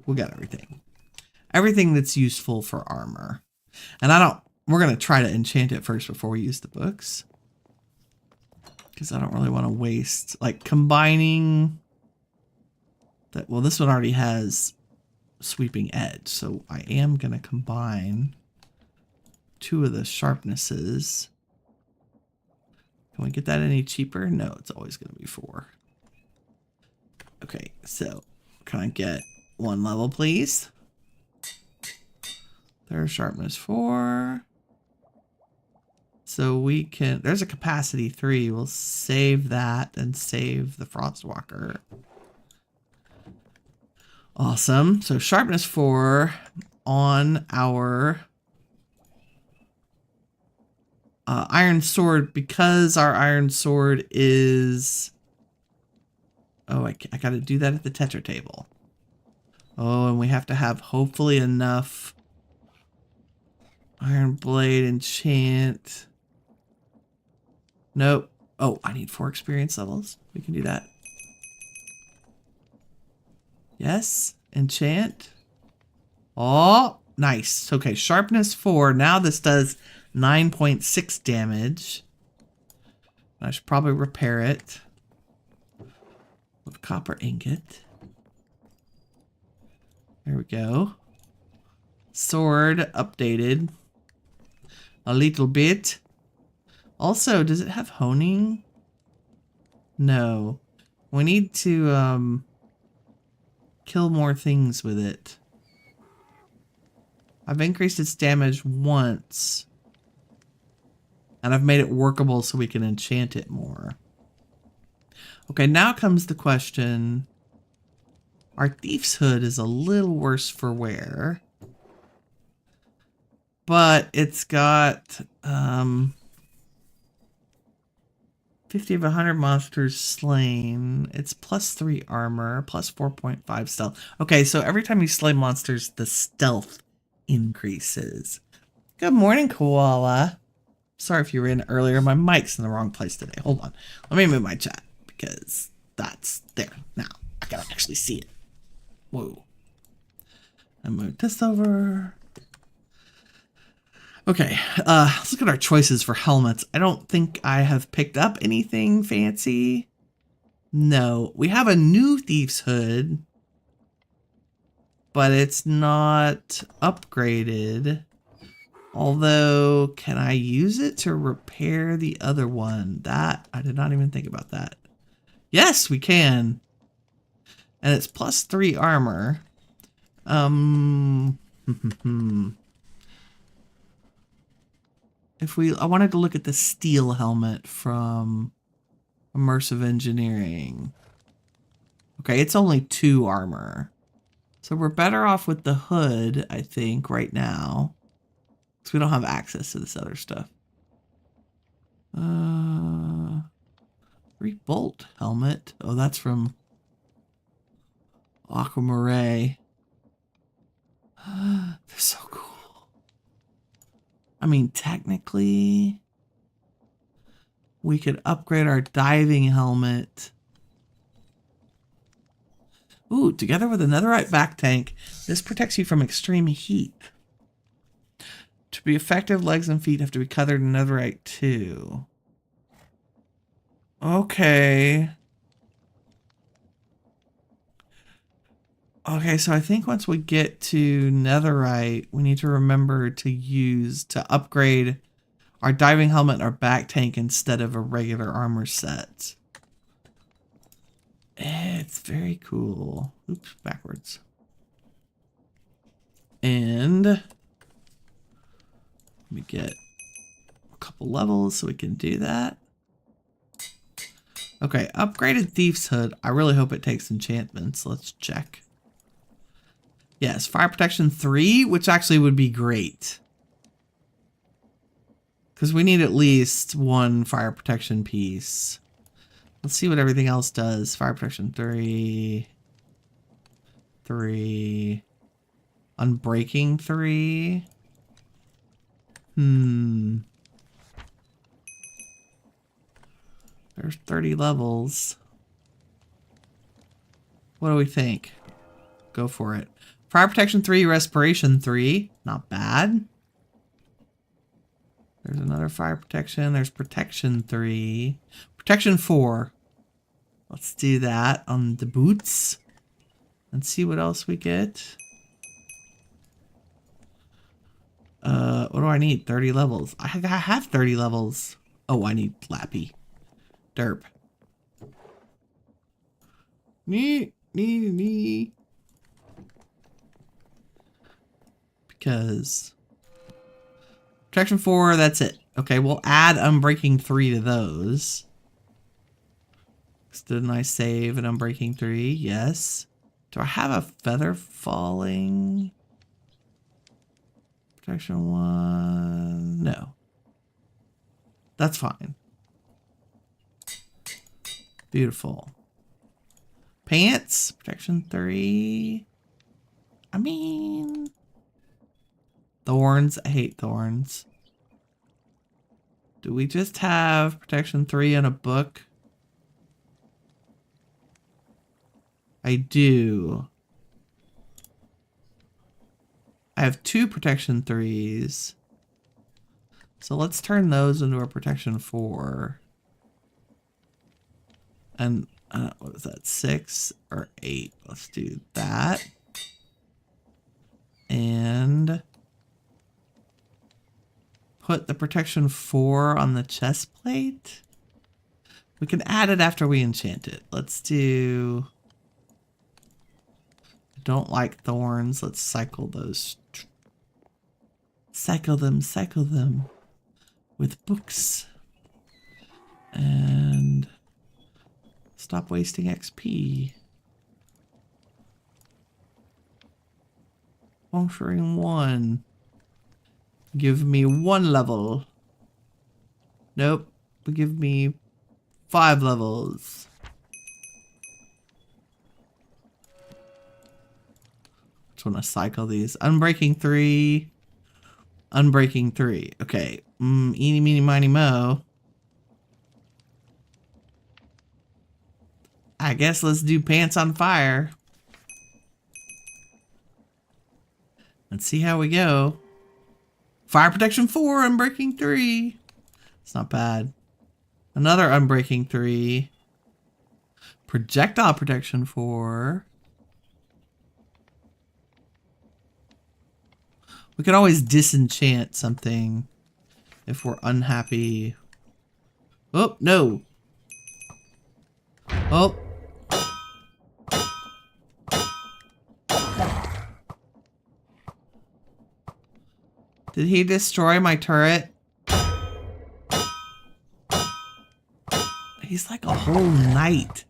we got everything. Everything that's useful for armor. And we're going to try to enchant it first before we use the books. Because I don't really want to waste, like, combining that. Well, this one already has sweeping edge, so I am going to combine 2 of the sharpnesses. Can we get that any cheaper? No, it's always going to be 4. Okay, so can I get 1 level, please? There's sharpness 4. So we can, there's a capacity 3. We'll save that and save the Frostwalker. Awesome. So sharpness 4 on our iron sword, because our iron sword is... Oh, I got to do that at the Tetra table. Oh, and we have to have hopefully enough iron blade enchant. Nope. Oh, I need 4 experience levels. We can do that. Yes. Enchant. Oh, nice. Okay, sharpness 4. Now this does 9.6 damage. I should probably repair it with copper ingot. There we go. Sword updated a little bit. Also, does it have honing? No. We need to kill more things with it. I've increased its damage once. And I've made it workable so we can enchant it more. Okay, now comes the question. Our Thief's Hood is a little worse for wear. But it's got 50 of 100 monsters slain. It's +3 armor, +4.5 stealth. Okay, so every time you slay monsters, the stealth increases. Good morning, Koala. Sorry if you were in earlier. My mic's in the wrong place today. Hold on. Let me move my chat because that's there. Now, I can actually see it. Whoa. I moved this over. Okay, let's look at our choices for helmets. I don't think I have picked up anything fancy. No, we have a new Thief's Hood, but it's not upgraded. Although, can I use it to repair the other one? That, I did not even think about that. Yes, we can. And it's +3 armor. I wanted to look at the steel helmet from Immersive Engineering. Okay, it's only 2 armor. So we're better off with the hood, I think, right now. Because we don't have access to this other stuff. 3 bolt helmet. Oh, that's from Aquamarine. They're so cool. I mean, technically, we could upgrade our diving helmet. Ooh, together with a netherite back tank, this protects you from extreme heat. To be effective, legs and feet have to be covered in netherite too. Okay. Okay, so I think once we get to netherite, we need to remember to upgrade our diving helmet and our back tank instead of a regular armor set. It's very cool. Oops, backwards. And let me get a couple levels so we can do that. Okay, upgraded Thief's Hood. I really hope it takes enchantments. Let's check. Yes, fire protection 3, which actually would be great. Because we need at least 1 fire protection piece. Let's see what everything else does. Fire protection 3. 3. Unbreaking 3. There's 30 levels. What do we think? Go for it. Fire protection 3, respiration 3. Not bad. There's another fire protection. There's protection 3. Protection 4. Let's do that on the boots. And see what else we get. What do I need? 30 levels. I have 30 levels. Oh, I need Lappy. Derp. Nee. Because protection 4, that's it. Okay, we'll add Unbreaking 3 to those. Didn't I save an Unbreaking 3? Yes. Do I have a feather falling? Protection 1. No. That's fine. Beautiful. Pants. Protection 3. I mean... Thorns. I hate thorns. Do we just have protection 3 in a book? I do. I have 2 protection 3s. So let's turn those into a protection 4. And what is that? 6 or 8? Let's do that. And put the protection 4 on the chest plate. We can add it after we enchant it. Let's do... Don't like thorns. Let's cycle those. Cycle them with books. And stop wasting XP. Functioning 1. Give me 1 level. Nope. Give me 5 levels. Just want to cycle these. Unbreaking 3. Unbreaking 3. Okay. Eeny, meeny, miny, mo. I guess let's do pants on fire. Let's see how we go. Fire protection 4. Unbreaking 3. It's not bad. Another Unbreaking 3. Projectile protection 4. We can always disenchant something if we're unhappy. Oh, no. Oh. Did he destroy my turret? He's like a whole knight.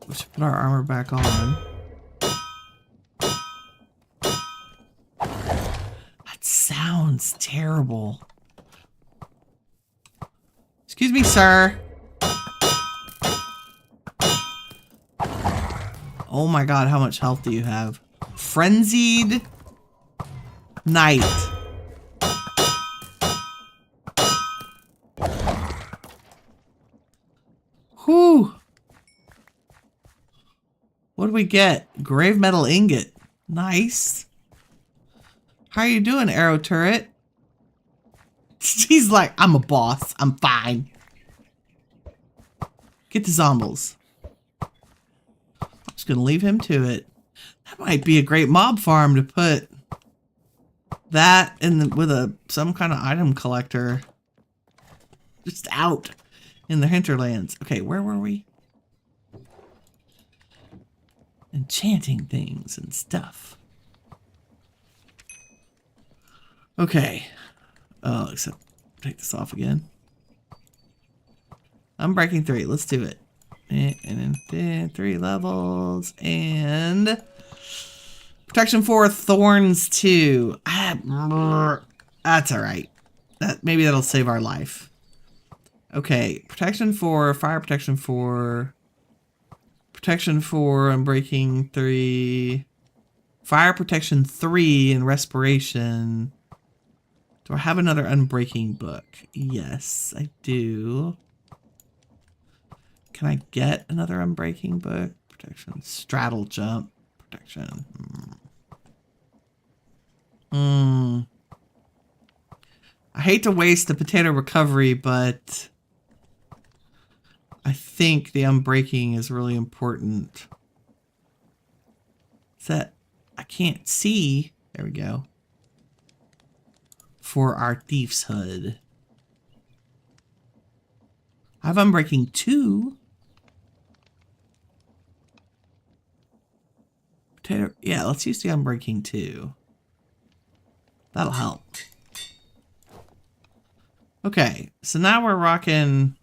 We should put our armor back on. Sounds terrible. Excuse me, sir. Oh my god, how much health do you have? Frenzied Knight. Whew. What do we get? Grave metal ingot. Nice. How are you doing, arrow turret? He's like, I'm a boss. I'm fine. Get the zombies. I'm just gonna leave him to it. That might be a great mob farm to put that in with some kind of item collector. Just out in the hinterlands. Okay, where were we? Enchanting things and stuff. Okay. Oh, except take this off again. Unbreaking 3. Let's do it. And then 3 levels. And protection 4, thorns 2. That's alright. Maybe that'll save our life. Okay. Protection 4, fire protection 4. Protection 4, unbreaking 3. Fire protection 3 and respiration. Do I have another unbreaking book? Yes, I do. Can I get another unbreaking book? Protection. Straddle jump. Protection. I hate to waste the potato recovery, but I think the unbreaking is really important. Is that I can't see. There we go. For our thief's hood. I have unbreaking 2. Potato. Yeah, let's use the unbreaking 2. That'll help. Okay, so now we're rocking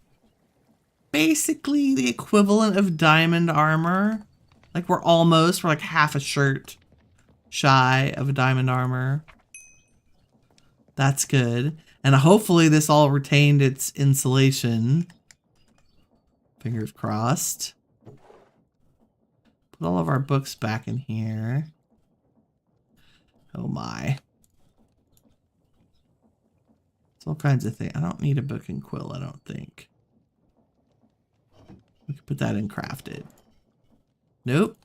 basically the equivalent of diamond armor. Like we're like half a shirt shy of a diamond armor. That's good. And hopefully this all retained its insulation. Fingers crossed. Put all of our books back in here. Oh my. It's all kinds of things. I don't need a book and quill, I don't think. We can put that in crafted. Nope.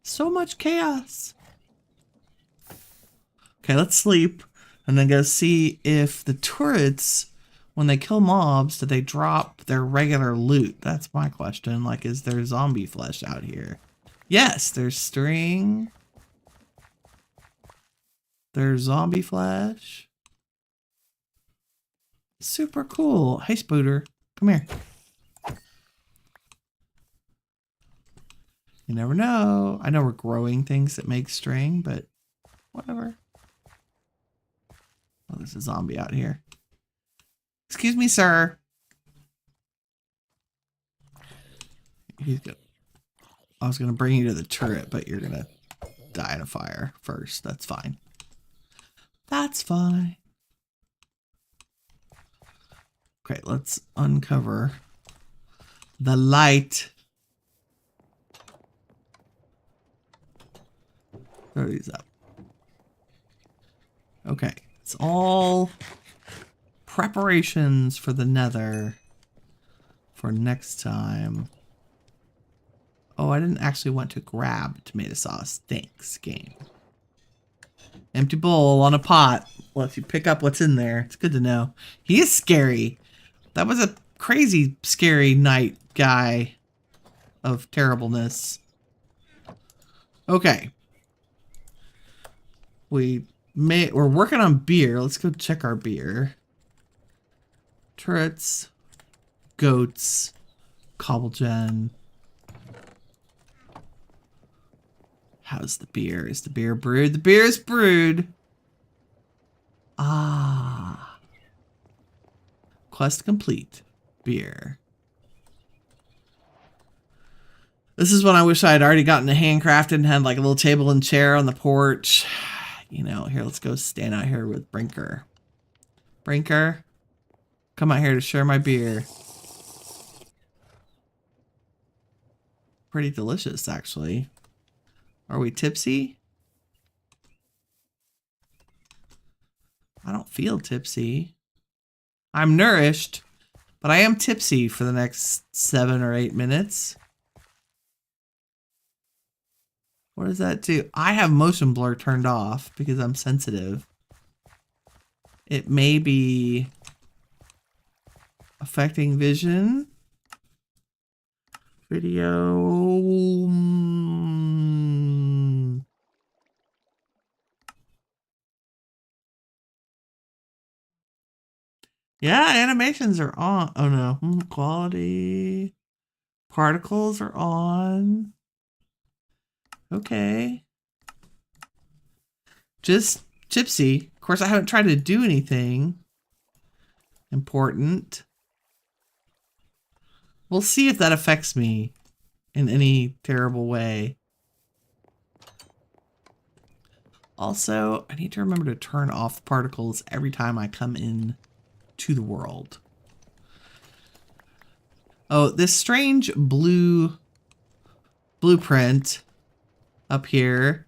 So much chaos. Okay, let's sleep and then go see if the turrets, when they kill mobs, do they drop their regular loot? That's my question. Like, is there zombie flesh out here? Yes, there's string. There's zombie flesh. Super cool. Hey, Spooter. Come here. You never know. I know we're growing things that make string, but whatever. Oh, there's a zombie out here. Excuse me, sir. He's good. I was going to bring you to the turret, but you're going to die in a fire first. That's fine. That's fine. Okay, let's uncover the light. Throw these up. Okay, it's all preparations for the nether for next time. Oh, I didn't actually want to grab tomato sauce. Thanks, game. Empty bowl on a pot. Lets you pick up what's in there. It's good to know. He is scary. That was a crazy, scary night guy of terribleness. Okay. We're working on beer. Let's go check our beer. Turrets. Goats. Cobblegen. How's the beer? Is the beer brewed? The beer is brewed. Ah. Quest complete. Beer. This is when I wish I had already gotten a handcrafted and had like a little table and chair on the porch. You know, here, let's go stand out here with Brinker. Brinker, come out here to share my beer. Pretty delicious, actually. Are we tipsy? I don't feel tipsy. I'm nourished, but I am tipsy for the next 7 or 8 minutes. What does that do? I have motion blur turned off because I'm sensitive. It may be affecting vision. Video. Yeah, animations are on. Oh no. Quality. Particles are on. Okay. Just tipsy. Of course, I haven't tried to do anything important. We'll see if that affects me in any terrible way. Also, I need to remember to turn off particles every time I come in to the world. Oh, this strange blue blueprint up here.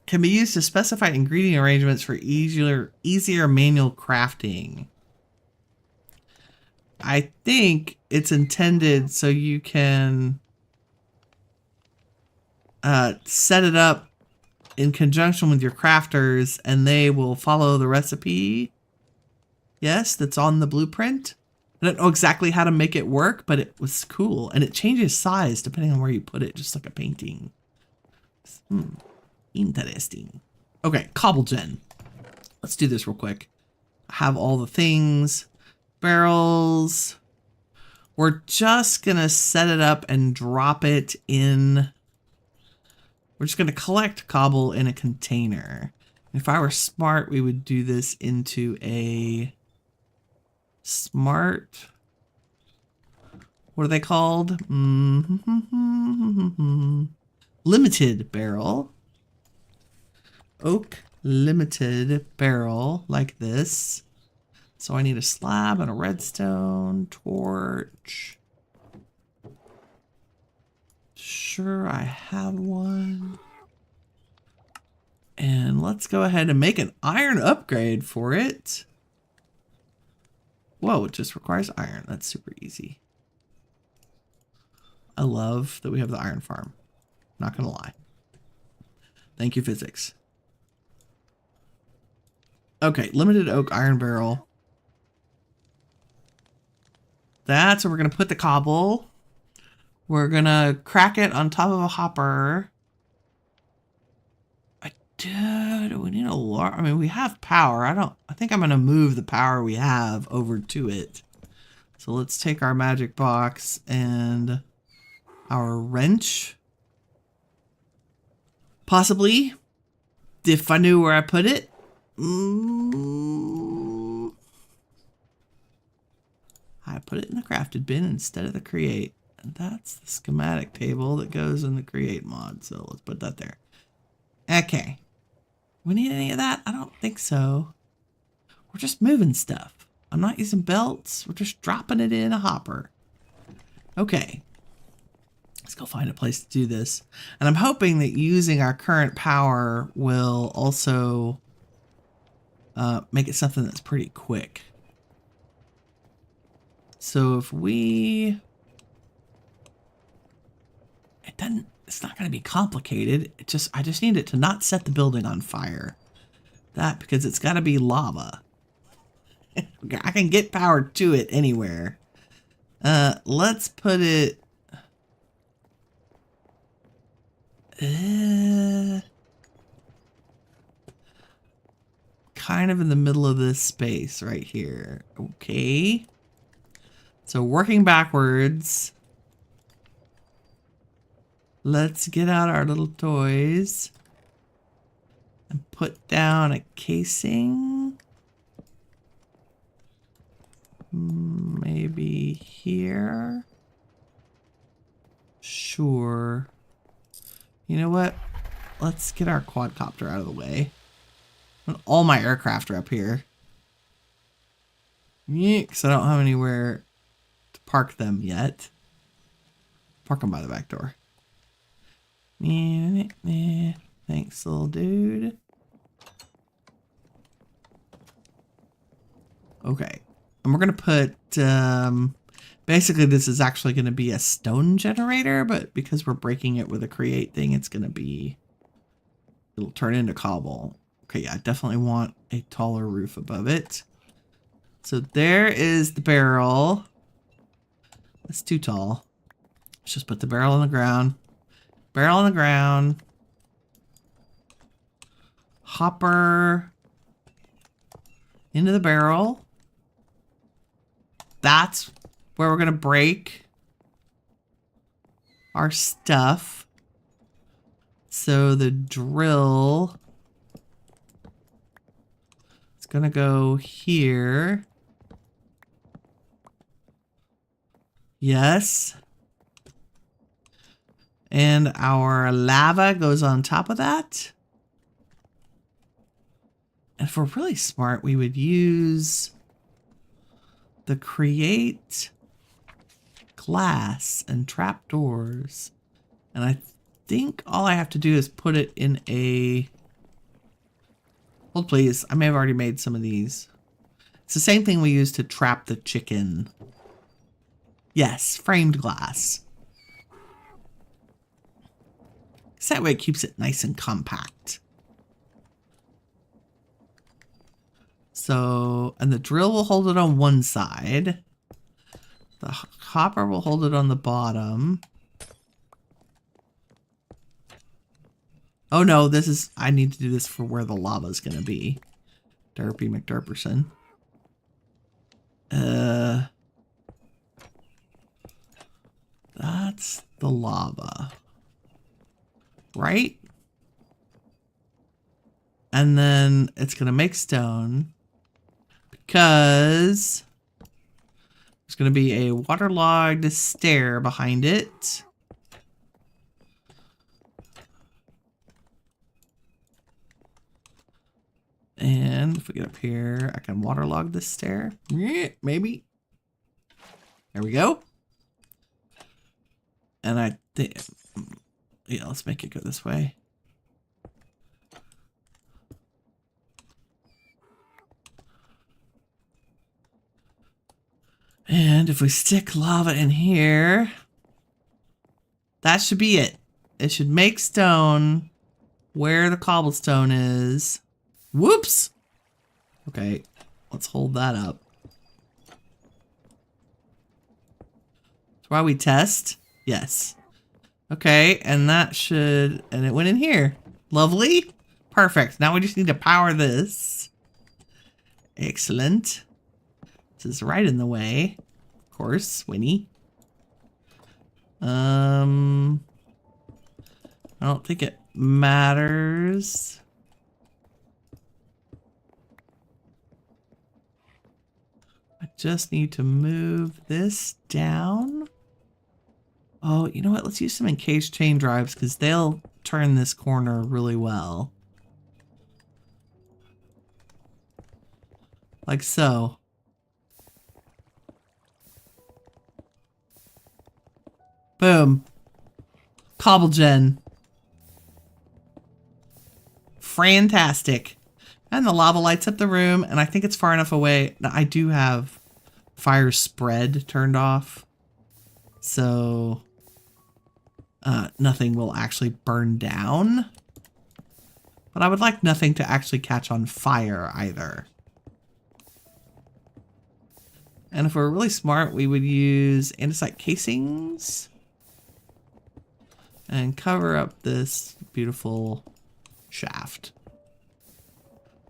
can be used to specify ingredient arrangements for easier manual crafting. I think it's intended so you can set it up in conjunction with your crafters and they will follow the recipe. Yes, that's on the blueprint. I don't know exactly how to make it work, but it was cool. And it changes size depending on where you put it, just like a painting. Interesting. Okay, cobble gen. Let's do this real quick. I have all the things. Barrels. We're just going to set it up and drop it in. We're just going to collect cobble in a container. If I were smart, we would do this into a smart... What are they called? Limited barrel. Oak limited barrel like this. So I need a slab and a redstone torch. Sure, I have one. And let's go ahead and make an iron upgrade for it. Whoa, it just requires iron. That's super easy. I love that we have the iron farm. Not gonna lie. Thank you, physics. Okay, limited oak iron barrel. That's where we're gonna put the cobble. We're gonna crack it on top of a hopper. Do we need a lot? I mean, we have power. I think I'm gonna move the power we have over to it. So let's take our magic box and our wrench. Possibly, if I knew where I put it. I put it in the crafted bin instead of the create. And that's the schematic table that goes in the create mod. So let's put that there. Okay. We need any of that? I don't think so. We're just moving stuff. I'm not using belts. We're just dropping it in a hopper. Okay. Let's go find a place to do this. And I'm hoping that using our current power will also make it something that's pretty quick. So if we... It's not going to be complicated. I just need it to not set the building on fire. That, because it's got to be lava. I can get power to it anywhere. Let's put it... kind of in the middle of this space right here. Okay. So working backwards. Let's get out our little toys and put down a casing. Maybe here. Sure. You know what? Let's get our quadcopter out of the way. All my aircraft are up here. Yeah, because I don't have anywhere to park them yet. Park them by the back door. Thanks, little dude. Okay. And we're going to put... basically, this is actually going to be a stone generator, but because we're breaking it with a create thing, it's going to be... It'll turn into cobble. Okay, yeah, I definitely want a taller roof above it. So there is the barrel. That's too tall. Let's just put the barrel on the ground. Barrel on the ground. Hopper. Into the barrel. That's where we're going to break our stuff. So the drill is going to go here. Yes. And our lava goes on top of that. And if we're really smart, we would use the create glass and trapdoors. And I think all I have to do is put it in a Hold please. I may have already made some of these. It's the same thing we use to trap the chicken. Yes, framed glass. So that way it keeps it nice and compact. So, and the drill will hold it on one side. The hopper will hold it on the bottom. Oh no, this is, I need to do this for where the lava is going to be. Derpy McDerperson. That's the lava. Right? And then it's going to make stone because there's going to be a waterlogged stair behind it. And if we get up here, I can waterlog this stair. Yeah, maybe. There we go. And I think, yeah, let's make it go this way. And if we stick lava in here, that should be it. It should make stone where the cobblestone is. Whoops! Okay, let's hold that up. That's why we test. Yes. Okay, and that should, and it went in here. Lovely. Perfect. Now we just need to power this. Excellent. This is right in the way. Of course, Winnie. I don't think it matters. I just need to move this down. Oh, you know what? Let's use some encased chain drives because they'll turn this corner really well. Like so. Boom. Cobble gen. Fantastic. And the lava lights up the room, and I think it's far enough away. Now, I do have fire spread turned off. So nothing will actually burn down. But I would like nothing to actually catch on fire either. And if we're really smart, we would use andesite casings and cover up this beautiful shaft.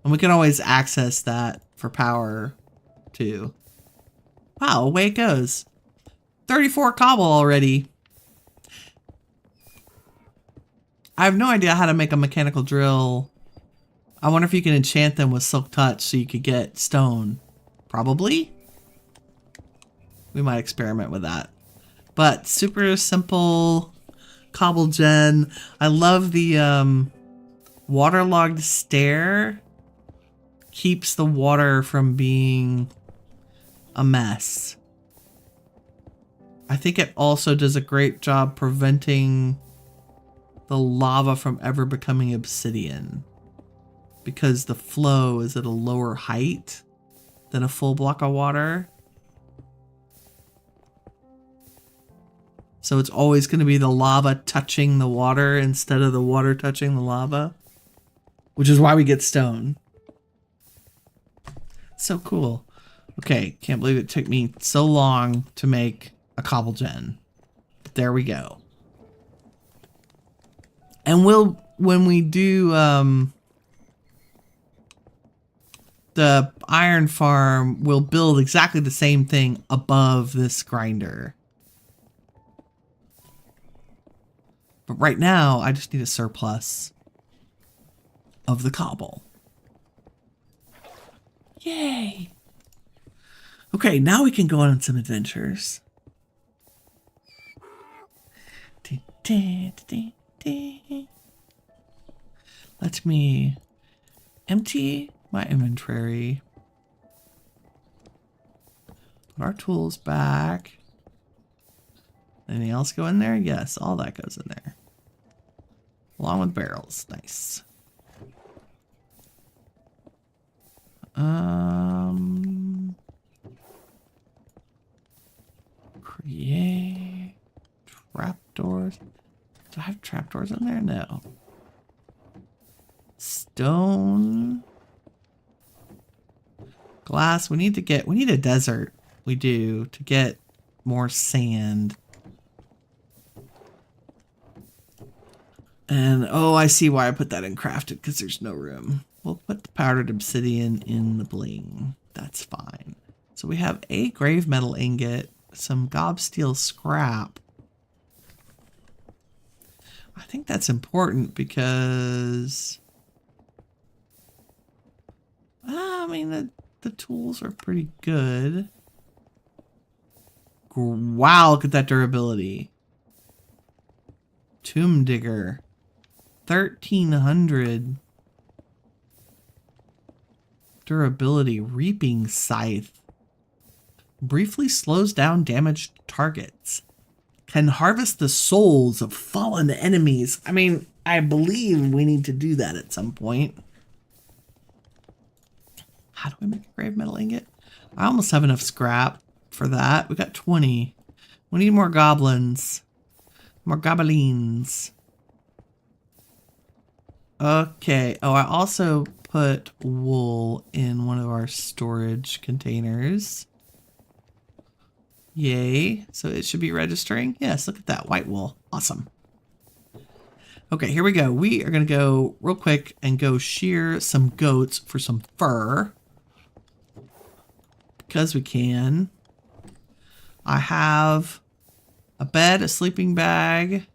And we can always access that for power too. Wow, away it goes. 34 cobble already. I have no idea how to make a mechanical drill. I wonder if you can enchant them with silk touch so you could get stone. Probably. We might experiment with that. But super simple cobble gen. I love the waterlogged stair. Keeps the water from being a mess. I think it also does a great job preventing the lava from ever becoming obsidian, because the flow is at a lower height than a full block of water. So it's always going to be the lava touching the water instead of the water touching the lava, which is why we get stone. So cool. Okay, can't believe it took me so long to make a cobble gen. But there we go. And when we do the iron farm, we'll build exactly the same thing above this grinder. But right now, I just need a surplus of the cobble. Yay! Okay, now we can go on some adventures. Let me empty my inventory. Put our tools back. Anything else go in there? Yes, all that goes in there. Along with barrels. Nice. Create trapdoors. Do I have trapdoors in there? No. Stone. Glass. We need a desert. We do, to get more sand. And, oh, I see why I put that in crafted, because there's no room. We'll put the powdered obsidian in the bling. That's fine. So we have a grave metal ingot, some gobsteel scrap. I think that's important because... I mean, the tools are pretty good. Wow, look at that durability. Tomb digger. 1300 durability. Reaping scythe. Briefly slows down damaged targets. Can harvest the souls of fallen enemies. I mean, I believe we need to do that at some point. How do we make a grave metal ingot? I almost have enough scrap for that. We got 20. We need more goblins. More goblins. Okay. Oh, I also put wool in one of our storage containers. Yay. So it should be registering. Yes, look at that. White wool. Awesome. Okay, here we go. We are going to go real quick and go shear some goats for some fur. Because we can. I have a bed, a sleeping bag,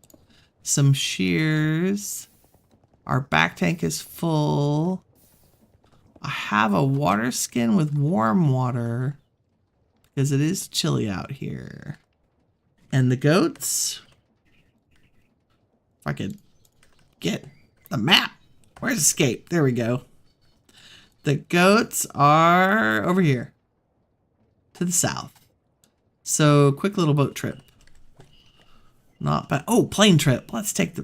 some shears. Our back tank is full. I have a water skin with warm water because it is chilly out here. And the goats, if I could get the map. Where's escape? There we go. The goats are over here to the south. So quick little boat trip. Not bad. Oh, plane trip. Let's take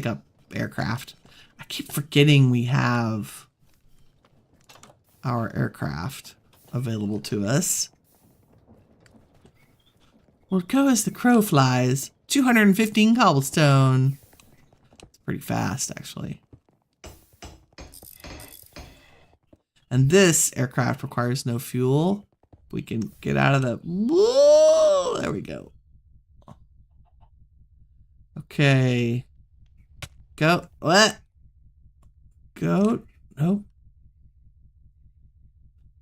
up aircraft. I keep forgetting we have our aircraft available to us. We'll go as the crow flies. 215 cobblestone. It's pretty fast, actually. And this aircraft requires no fuel. We can get out of the... Whoa! There we go. Okay. Go. What? Goat? Nope.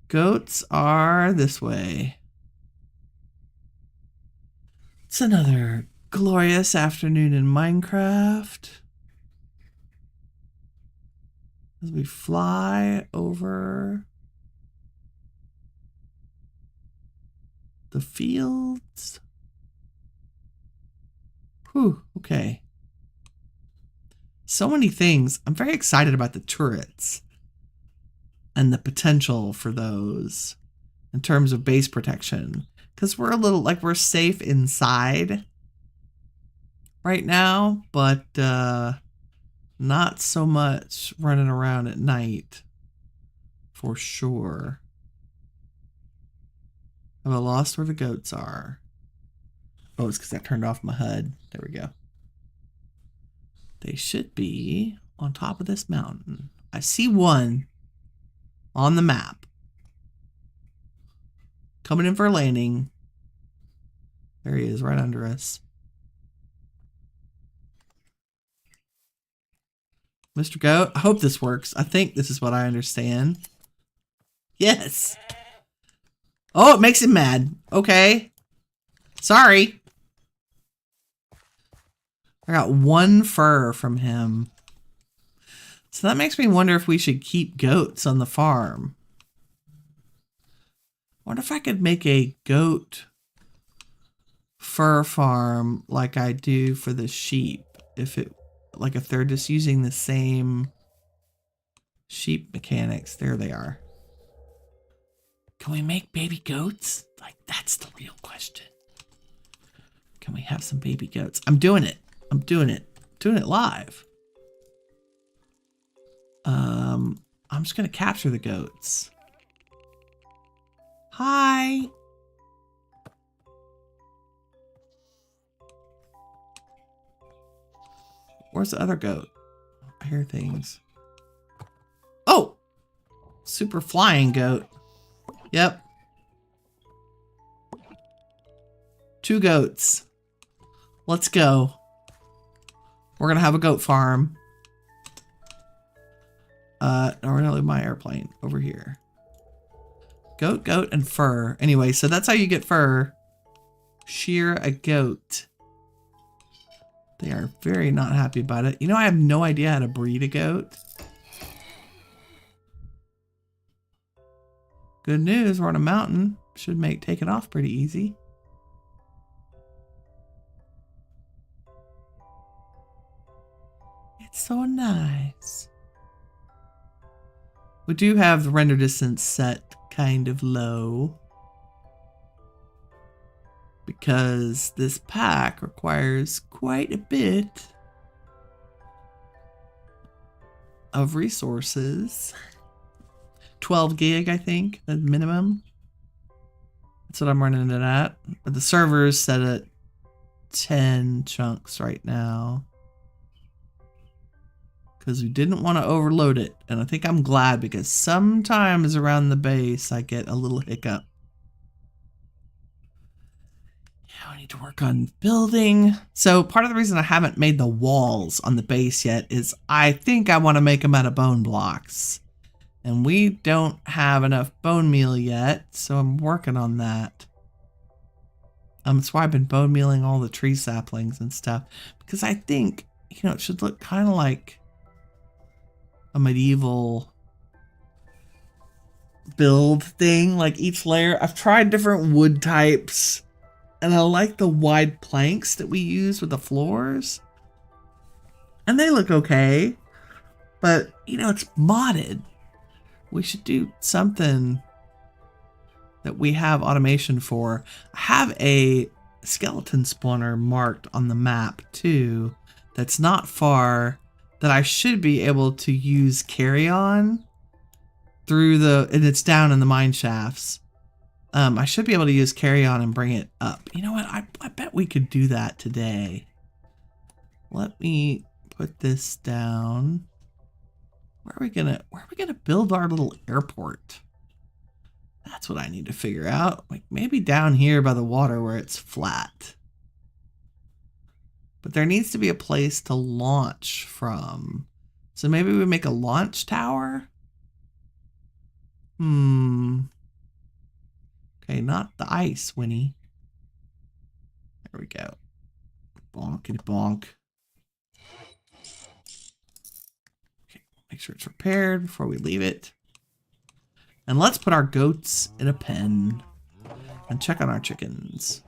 Goats are this way. It's another glorious afternoon in Minecraft. As we fly over the fields. Whew, okay. So many things. I'm very excited about the turrets and the potential for those in terms of base protection. Because we're a little, like, we're safe inside right now, but not so much running around at night, for sure. Have I lost where the goats are? Oh, it's because I turned off my HUD. There we go. They should be on top of this mountain. I see one on the map. Coming in for a landing. There he is, right under us. Mr. Goat, I hope this works. I think this is what I understand. Yes. Oh, it makes him mad. Okay. Sorry. I got one fur from him. So that makes me wonder if we should keep goats on the farm. I wonder if I could make a goat fur farm like I do for the sheep. Like if they're just using the same sheep mechanics. There they are. Can we make baby goats? Like, that's the real question. Can we have some baby goats? I'm doing it. I'm doing it. Doing it live. I'm just going to capture the goats. Hi. Where's the other goat? I hear things. Oh! Super flying goat. Yep. 2 goats. Let's go. We're gonna have a goat farm. No, we're gonna leave my airplane over here. Goat, goat, and fur. Anyway, so that's how you get fur. Shear a goat. They are very not happy about it. You know, I have no idea how to breed a goat. Good news, we're on a mountain. Should make taking off pretty easy. It's so nice. We do have the render distance set kind of low, because this pack requires quite a bit of resources. 12 gig, I think, at minimum. That's what I'm running it at. But the server's set at 10 chunks right now, because we didn't want to overload it. And I think I'm glad, because sometimes around the base I get a little hiccup. Yeah, I need to work on building. So part of the reason I haven't made the walls on the base yet is I think I want to make them out of bone blocks. And we don't have enough bone meal yet, so I'm working on that. That's why I've been bone mealing all the tree saplings and stuff, because I think, you know, it should look kind of like a medieval build thing, like each layer. I've tried different wood types, and I like the wide planks that we use with the floors, and they look okay, but you know, it's modded. We should do something that we have automation for. I have a skeleton spawner marked on the map too, that's not far, that I should be able to use carry on through the, and it's down in the mine shafts. I should be able to use carry on and bring it up. You know what? I bet we could do that today. Let me put this down. Where are we gonna build our little airport? That's what I need to figure out. Like maybe down here by the water where it's flat. But there needs to be a place to launch from. So maybe we make a launch tower? Okay, not the ice, Winnie. There we go. Bonkity bonk. Okay, make sure it's repaired before we leave it. And let's put our goats in a pen and check on our chickens.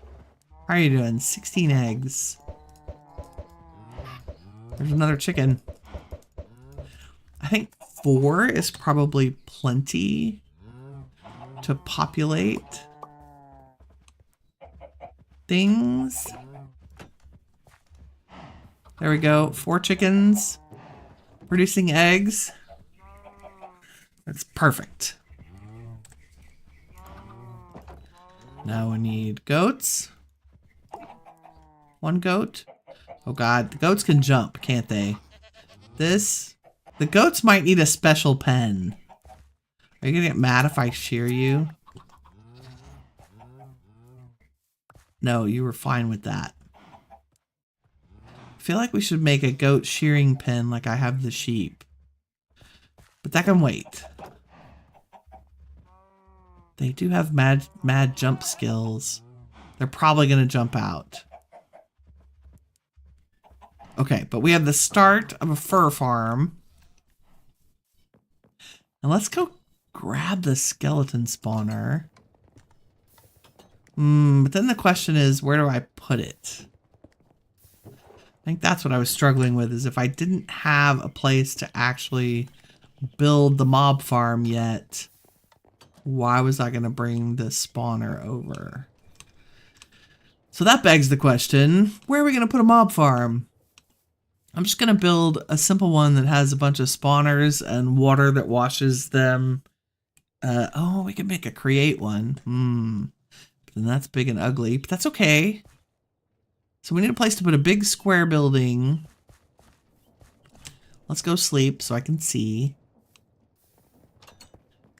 How are you doing? 16 eggs. There's another chicken. I think 4 is probably plenty to populate things. There we go. 4 chickens producing eggs. That's perfect. Now we need goats. 1 goat. Oh god, the goats can jump, can't they? The goats might need a special pen. Are you gonna get mad if I shear you? No, you were fine with that. I feel like we should make a goat shearing pen like I have the sheep. But that can wait. They do have mad jump skills. They're probably gonna jump out. Okay, but we have the start of a fur farm. And let's go grab the skeleton spawner. But then the question is, where do I put it? I think that's what I was struggling with, is if I didn't have a place to actually build the mob farm yet, why was I going to bring the spawner over? So that begs the question, where are we going to put a mob farm? I'm just going to build a simple one that has a bunch of spawners and water that washes them Oh, we can make a create one. Then that's big and ugly, but that's okay. So we need a place to put a big square building. Let's go sleep so I can see.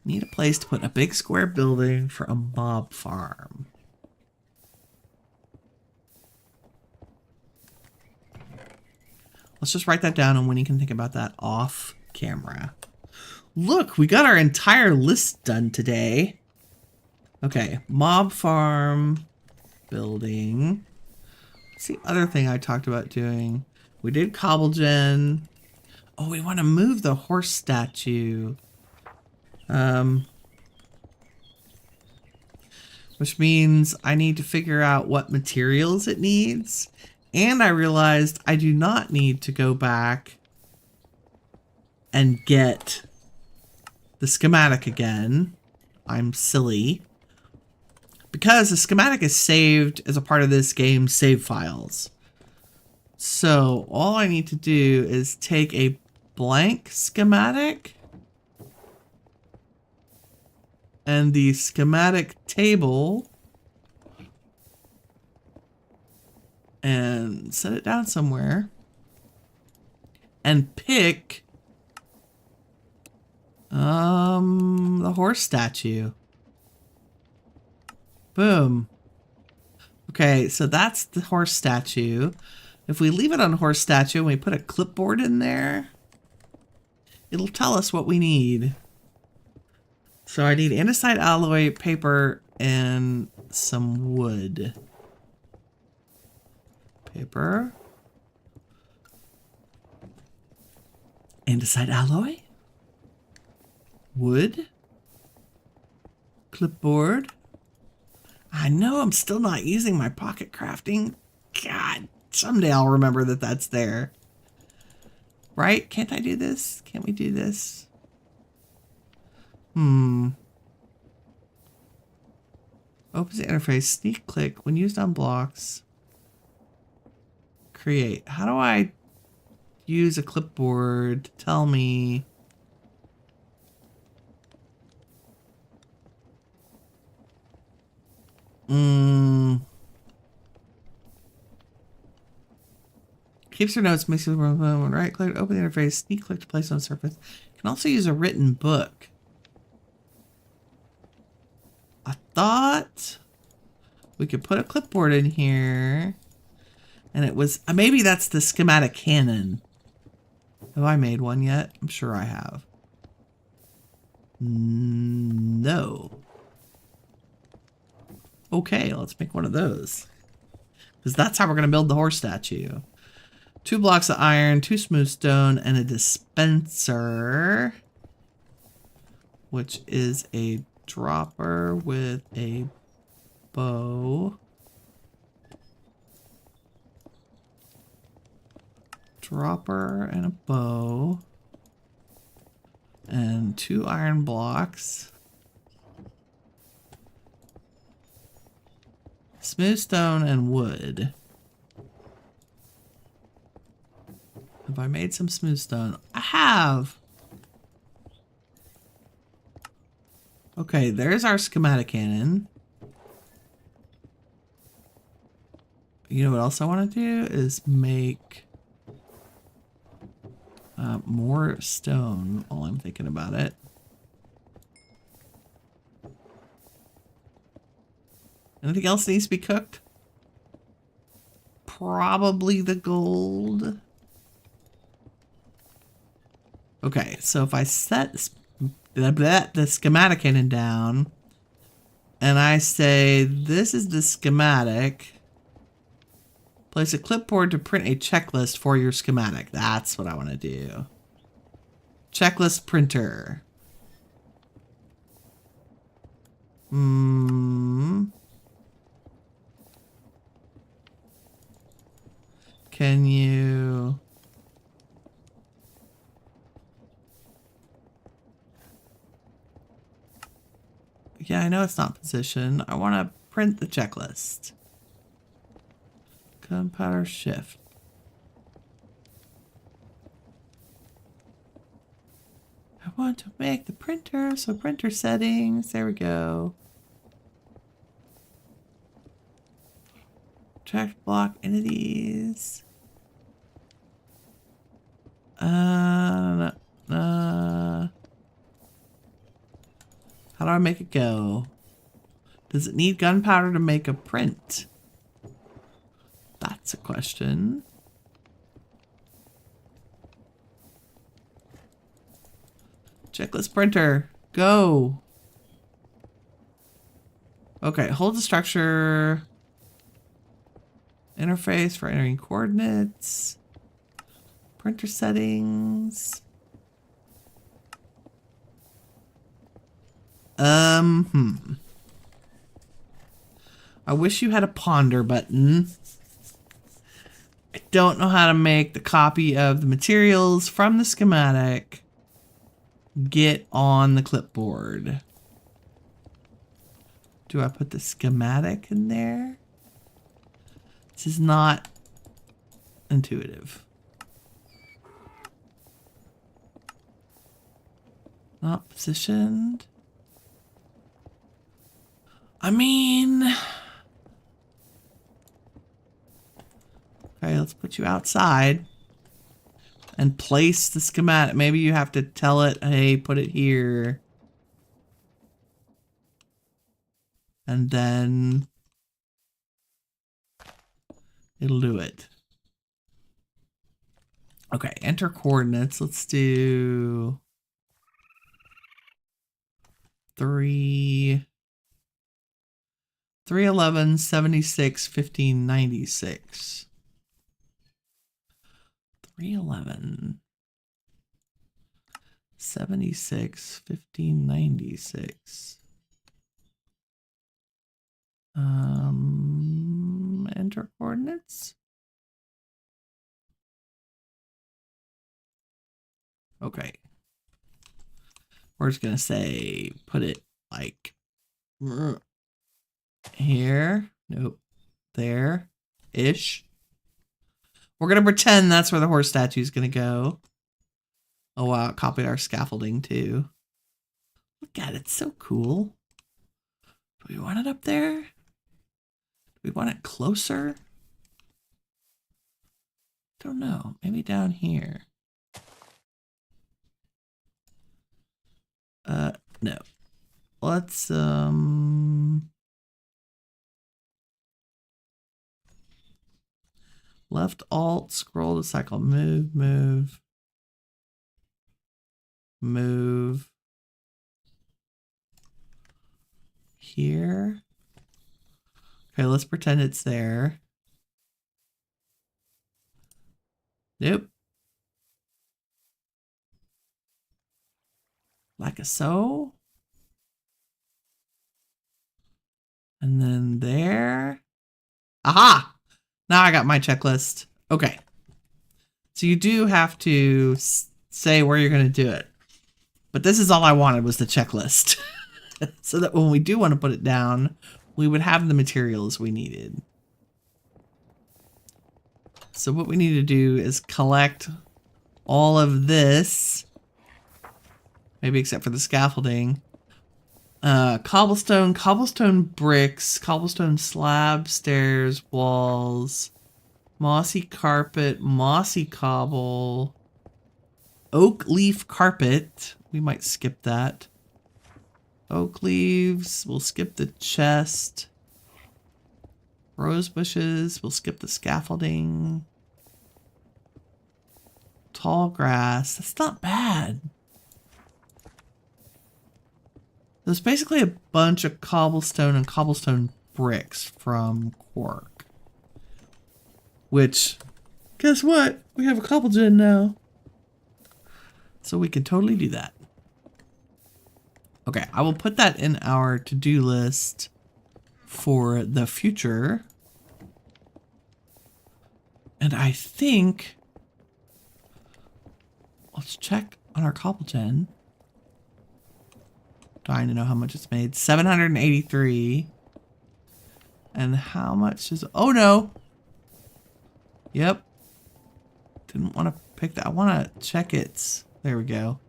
Need a place to put a big square building for a mob farm. Let's just write that down and Winnie can think about that off camera. Look, we got our entire list done today. Okay, mob farm building. What's the other thing I talked about doing? We did cobble gen. Oh, we want to move the horse statue. Which means I need to figure out what materials it needs. And I realized I do not need to go back and get the schematic again. I'm silly. Because the schematic is saved as a part of this game's save files. So all I need to do is take a blank schematic and the schematic table and set it down somewhere and pick the horse statue. Boom. Okay, so that's the horse statue. If we leave it on horse statue and we put a clipboard in there, it'll tell us what we need. So I need andesite alloy, paper, and some wood. Paper. Andesite alloy. Wood. Clipboard. I know I'm still not using my pocket crafting. God, someday I'll remember that that's there. Right? Can't I do this? Can't we do this? Opens the interface. Sneak click. When used on blocks. Create. How do I use a clipboard to tell me... Keeps your notes, makes it when right click, open the interface, sneak click to place on the surface. Can also use a written book. I thought we could put a clipboard in here, and it was maybe that's the schematic cannon. Have I made one yet? I'm sure I have. No. Okay, let's make one of those. Because that's how we're going to build the horse statue. 2 blocks of iron, 2 smooth stone, and a dispenser. Which is a dropper with a bow. Dropper and a bow. And 2 iron blocks. Smooth stone and wood. Have I made some smooth stone? I have! Okay, there's our schematic cannon. You know what else I want to do is make more stone while I'm thinking about it. Anything else needs to be cooked? Probably the gold. Okay, so if I set the schematic cannon down and I say this is the schematic, place a clipboard to print a checklist for your schematic. That's what I want to do. Checklist printer. Can you... Yeah, I know it's not position. I want to print the checklist. Gunpowder shift. I want to make the printer, so printer settings, there we go. Track block entities. How do I make it go? Does it need gunpowder to make a print? That's a question. Checklist printer, go. Okay, hold the structure. Interface for entering coordinates. Printer settings. I wish you had a ponder button. I don't know how to make the copy of the materials from the schematic get on the clipboard. Do I put the schematic in there? This is not intuitive. Not positioned. I mean, okay, let's put you outside and place the schematic. Maybe you have to tell it, hey, put it here. And then it'll do it. Okay, enter coordinates. Let's do 311 76 15 96. 311 76 15 96. Enter coordinates. Okay. We're just gonna say put it like here. Nope. There ish. We're gonna pretend that's where the horse statue is gonna go. Oh wow, it copied our scaffolding too. Look at it, it's so cool. Do we want it up there? Do we want it closer? Don't know. Maybe down here. No. Let's left alt scroll to cycle, move. Here. Okay, let's pretend it's there. Nope. Like a so. And then there. Aha! Now I got my checklist. Okay. So you do have to say where you're going to do it. But this is all I wanted was the checklist. So that when we do want to put it down, we would have the materials we needed. So what we need to do is collect all of this. Maybe except for the scaffolding. Cobblestone bricks, cobblestone slab, stairs, walls, mossy carpet, mossy cobble, oak leaf carpet. We might skip that. Oak leaves, we'll skip the chest. Rose bushes, we'll skip the scaffolding. Tall grass, that's not bad. There's basically a bunch of cobblestone and cobblestone bricks from Quark. Which, guess what? We have a cobble gen now. So we can totally do that. Okay, I will put that in our to-do list for the future. And I think, let's check on our cobble gen. Dying to know how much it's made. 783. And how much is... Oh, no. Yep. Didn't want to pick that. I want to check its... There we go.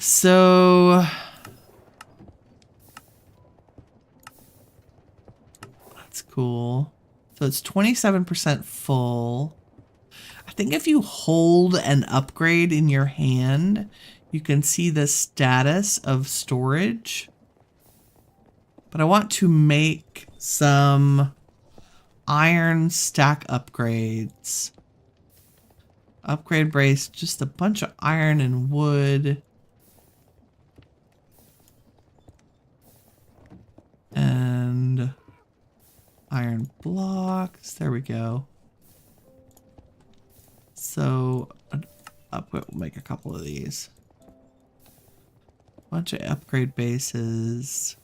So that's cool. So it's 27% full. I think if you hold an upgrade in your hand, you can see the status of storage. But I want to make some iron stack upgrades. Upgrade brace, just a bunch of iron and wood. And iron blocks. There we go. So we'll make a couple of these. Bunch of upgrade bases.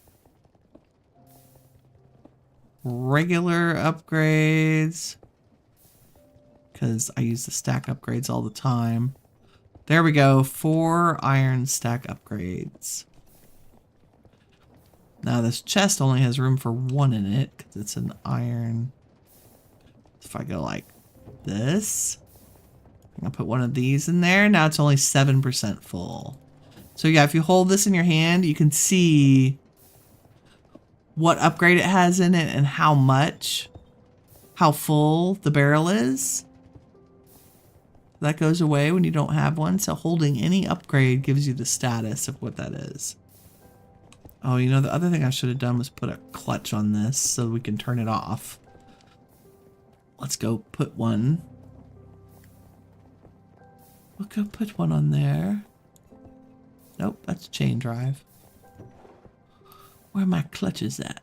Regular upgrades. Because I use the stack upgrades all the time. There we go. 4 iron stack upgrades. Now this chest only has room for 1 in it because it's an iron. If I go like this, I'm gonna put one of these in there. Now it's only 7% full. So yeah, if you hold this in your hand, you can see what upgrade it has in it and how much, how full the barrel is. That goes away when you don't have one. So holding any upgrade gives you the status of what that is. Oh, you know, the other thing I should have done was put a clutch on this so we can turn it off. Let's go put one. We'll go put one on there. Nope, that's chain drive. Where are my clutches at?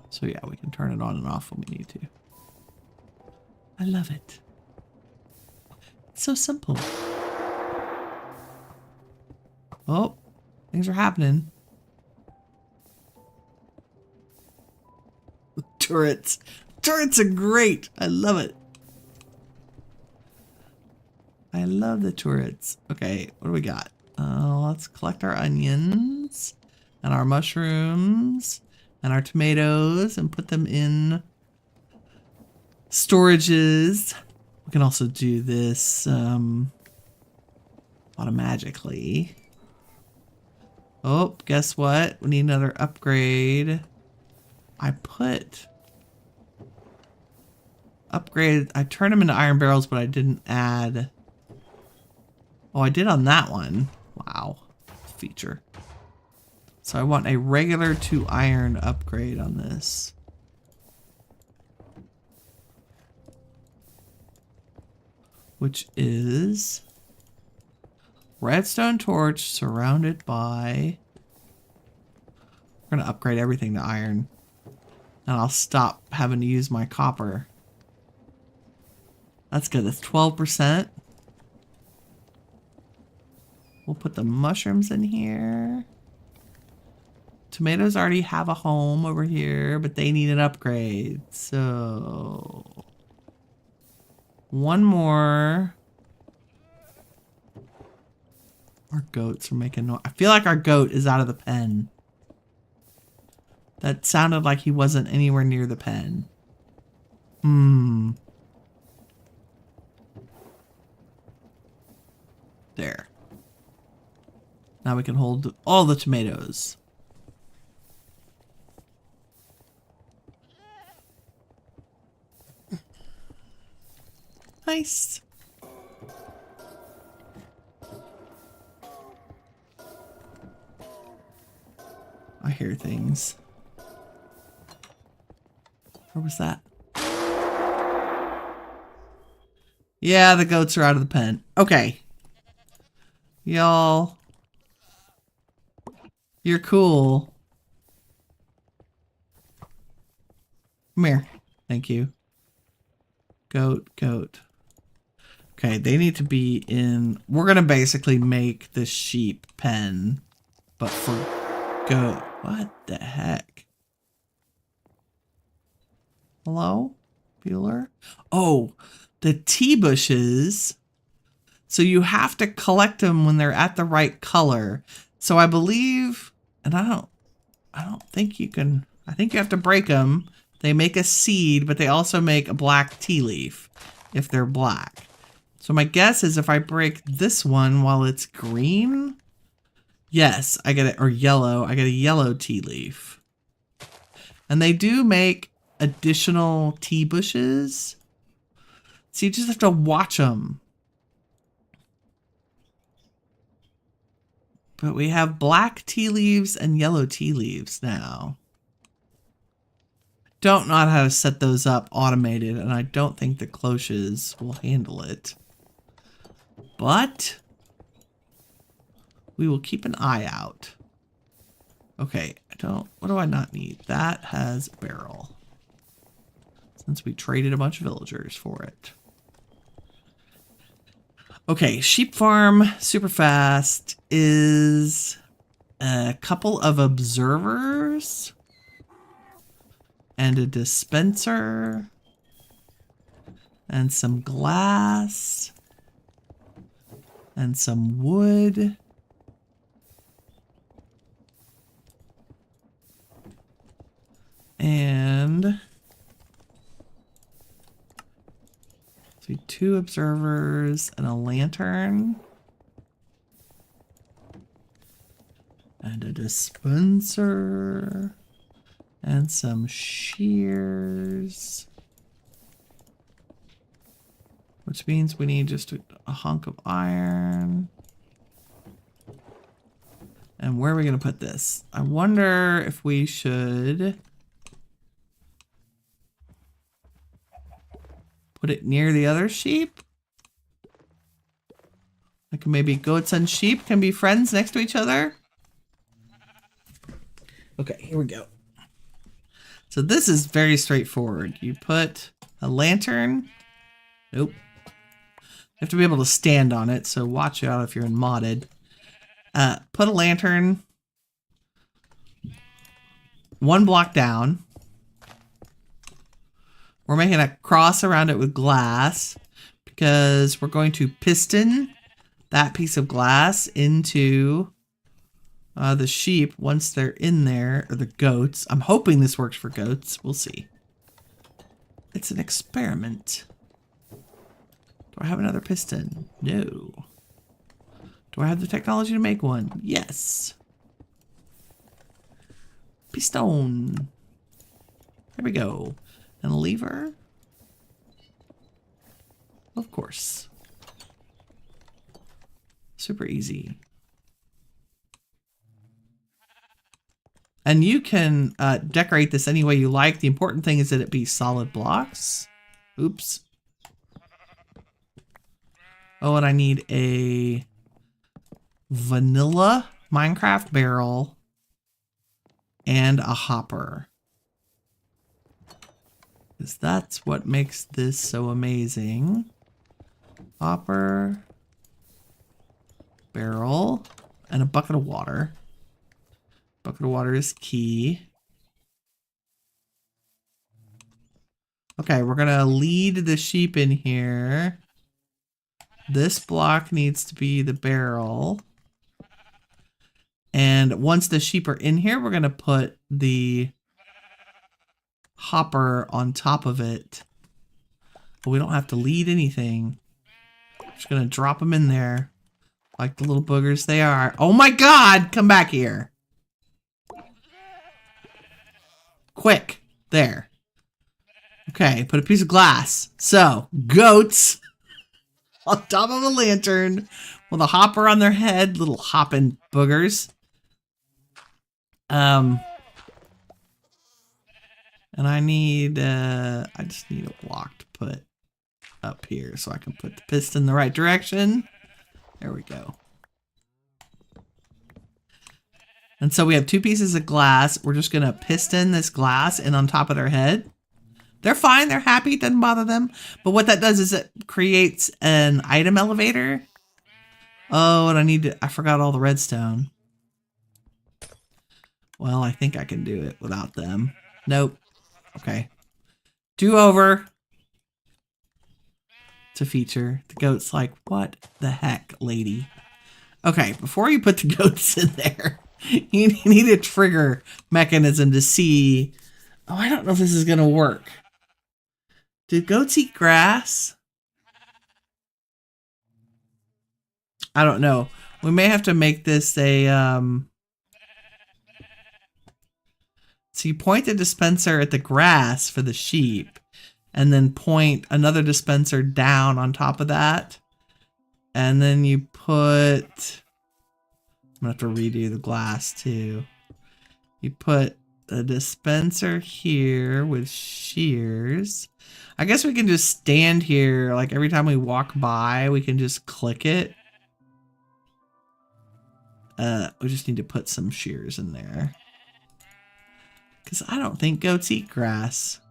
So yeah, we can turn it on and off when we need to. I love it. It's so simple. Oh, things are happening. Turrets. Turrets are great. I love it. I love the turrets. Okay, what do we got? Let's collect our onions and our mushrooms and our tomatoes and put them in storages. We can also do this automatically. Oh, guess what? We need another upgrade. I put upgrade. I turned them into iron barrels, but I didn't add. Oh, I did on that one. Wow. Feature. So I want a regular to iron upgrade on this. Which is redstone torch surrounded by. We're going to upgrade everything to iron. And I'll stop having to use my copper. That's good. That's 12%. We'll put the mushrooms in here. Tomatoes already have a home over here, but they need an upgrade. So one more. Our goats are making noise. I feel like our goat is out of the pen. That sounded like he wasn't anywhere near the pen. There. Now we can hold all the tomatoes. Nice. I hear things. Where was that? Yeah, the goats are out of the pen. Okay. Y'all. You're cool. Come here. Thank you. Goat, goat. Okay, they need to be in. We're going to basically make the sheep pen, but for goat. What the heck? Hello? popular. Oh, the tea bushes. So you have to collect them when they're at the right color. So I believe, and I don't think you can, I think you have to break them. They make a seed, but they also make a black tea leaf if they're black. So my guess is if I break this one while it's green, yes, I get it, or yellow, I get a yellow tea leaf. And they do make additional tea bushes. So you just have to watch them. But we have black tea leaves and yellow tea leaves now. Don't know how to set those up automated, and I don't think the cloches will handle it. But we will keep an eye out. Okay, what do I not need? That has a barrel. Since we traded a bunch of villagers for it. Okay, sheep farm, super fast, is a couple of observers and a dispenser and some glass and some wood. And so 2 observers and a lantern. And a dispenser. And some shears. Which means we need just a hunk of iron. And where are we going to put this? I wonder if we should put it near the other sheep. Like maybe goats and sheep can be friends next to each other. Okay, here we go. So this is very straightforward. You put a lantern. Nope. You have to be able to stand on it, so watch out if you're in modded. Put a lantern 1 block down. We're making a cross around it with glass because we're going to piston that piece of glass into the sheep once they're in there, or the goats. I'm hoping this works for goats. We'll see. It's an experiment. Do I have another piston? No. Do I have the technology to make one? Yes. Piston. There we go. And a lever? Of course. Super easy. And you can decorate this any way you like. The important thing is that it be solid blocks. Oops. Oh, and I need a vanilla Minecraft barrel and a hopper. Because that's what makes this so amazing. Hopper, barrel, and a bucket of water. Bucket of water is key. Okay, we're gonna lead the sheep in here. This block needs to be the barrel. And once the sheep are in here, we're gonna put the hopper on top of it. But we don't have to lead anything. Just gonna drop them in there like the little boogers they are. Oh my God, come back here. Quick, there. Okay, put a piece of glass. So, goats on top of a lantern with a hopper on their head, little hopping boogers. And I need, I just need a block to put up here so I can put the piston in the right direction. There we go. And so we have 2 pieces of glass. We're just going to piston this glass in on top of their head. They're fine. They're happy. It doesn't bother them. But what that does is it creates an item elevator. Oh, and I forgot all the redstone. Well, I think I can do it without them. Nope. Okay. 2 over. to feature. The goat's like, what the heck, lady? Okay, before you put the goats in there, you need a trigger mechanism to see. Oh, I don't know if this is gonna work. Do goats eat grass? I don't know. We may have to make this a so you point the dispenser at the grass for the sheep, and then point another dispenser down on top of that. And then you put, I'm gonna have to redo the glass too. You put the dispenser here with shears. I guess we can just stand here, like every time we walk by, we can just click it. We just need to put some shears in there. Because I don't think goats eat grass.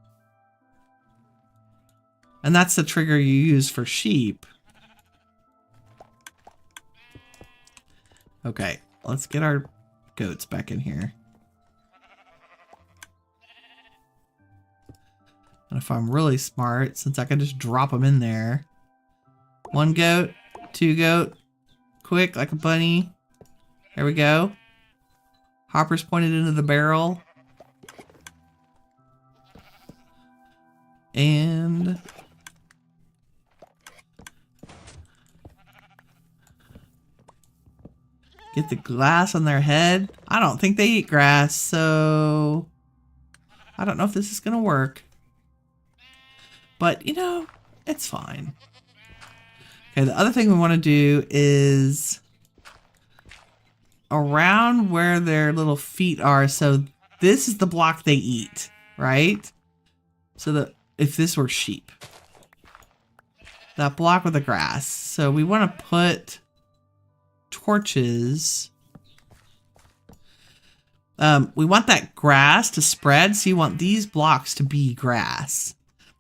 And that's the trigger you use for sheep. Okay, let's get our goats back in here. And if I'm really smart, since I can just drop them in there. 1 goat, 2 goat, quick like a bunny. There we go. Hopper's pointed into the barrel. And get the glass on their head. I don't think they eat grass, so I don't know if this is gonna work. But, you know, it's fine. Okay, the other thing we want to do is around where their little feet are. So this is the block they eat, right? So that if this were sheep, that block with the grass. So we want to put torches. We want that grass to spread. So you want these blocks to be grass,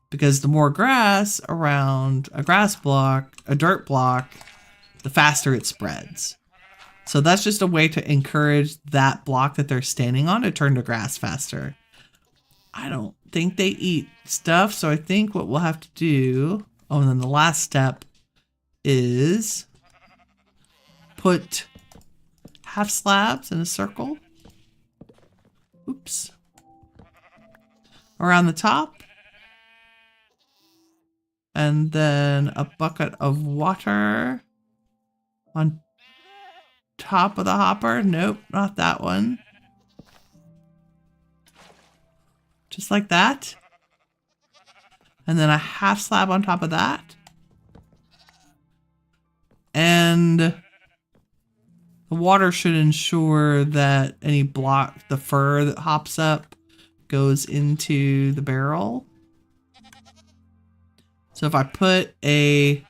because the more grass around a grass block, a dirt block, the faster it spreads. So that's just a way to encourage that block that they're standing on to turn to grass faster. I don't think they eat stuff, so I think what we'll have to do, oh, and then the last step is put half slabs in a circle. Oops. Around the top. And then a bucket of water on top of the hopper. Nope, not that one. Just like that. And then a half slab on top of that. And the water should ensure that any block, the fur that hops up, goes into the barrel. So if I put a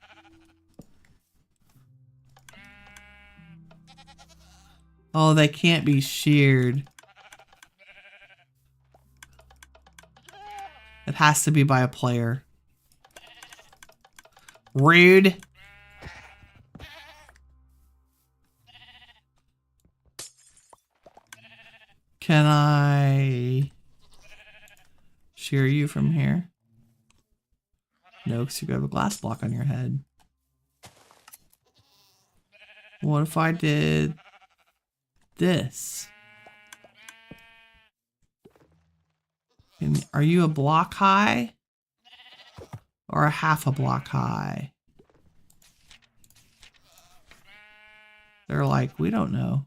oh, they can't be sheared. It has to be by a player. Rude. Can I shear you from here? No, because you have a glass block on your head. What if I did this? And are you a block high? Or a half a block high? They're like, we don't know.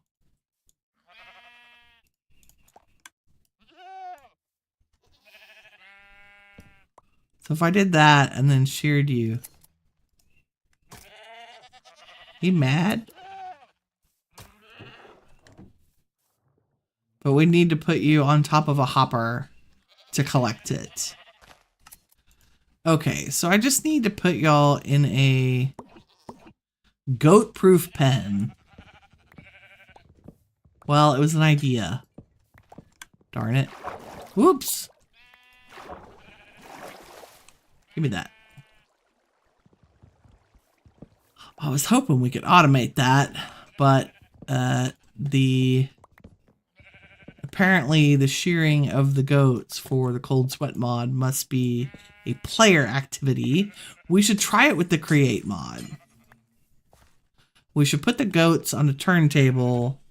So if I did that and then sheared you, you mad? But we need to put you on top of a hopper to collect it. Okay, so I just need to put y'all in a goat-proof pen. Well, it was an idea. Darn it. Whoops. Give me that. I was hoping we could automate that, but apparently the shearing of the goats for the cold sweat mod must be a player activity, we should try it with the create mod. We should put the goats on the turntable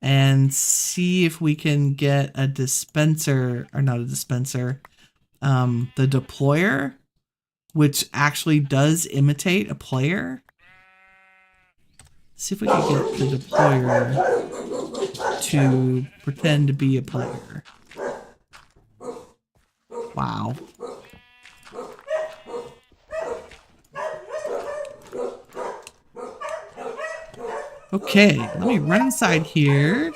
and see if we can get a dispenser, or not a dispenser, the deployer, which actually does imitate a player. See if we can get the deployer to pretend to be a player. Wow. Okay, let me run inside here.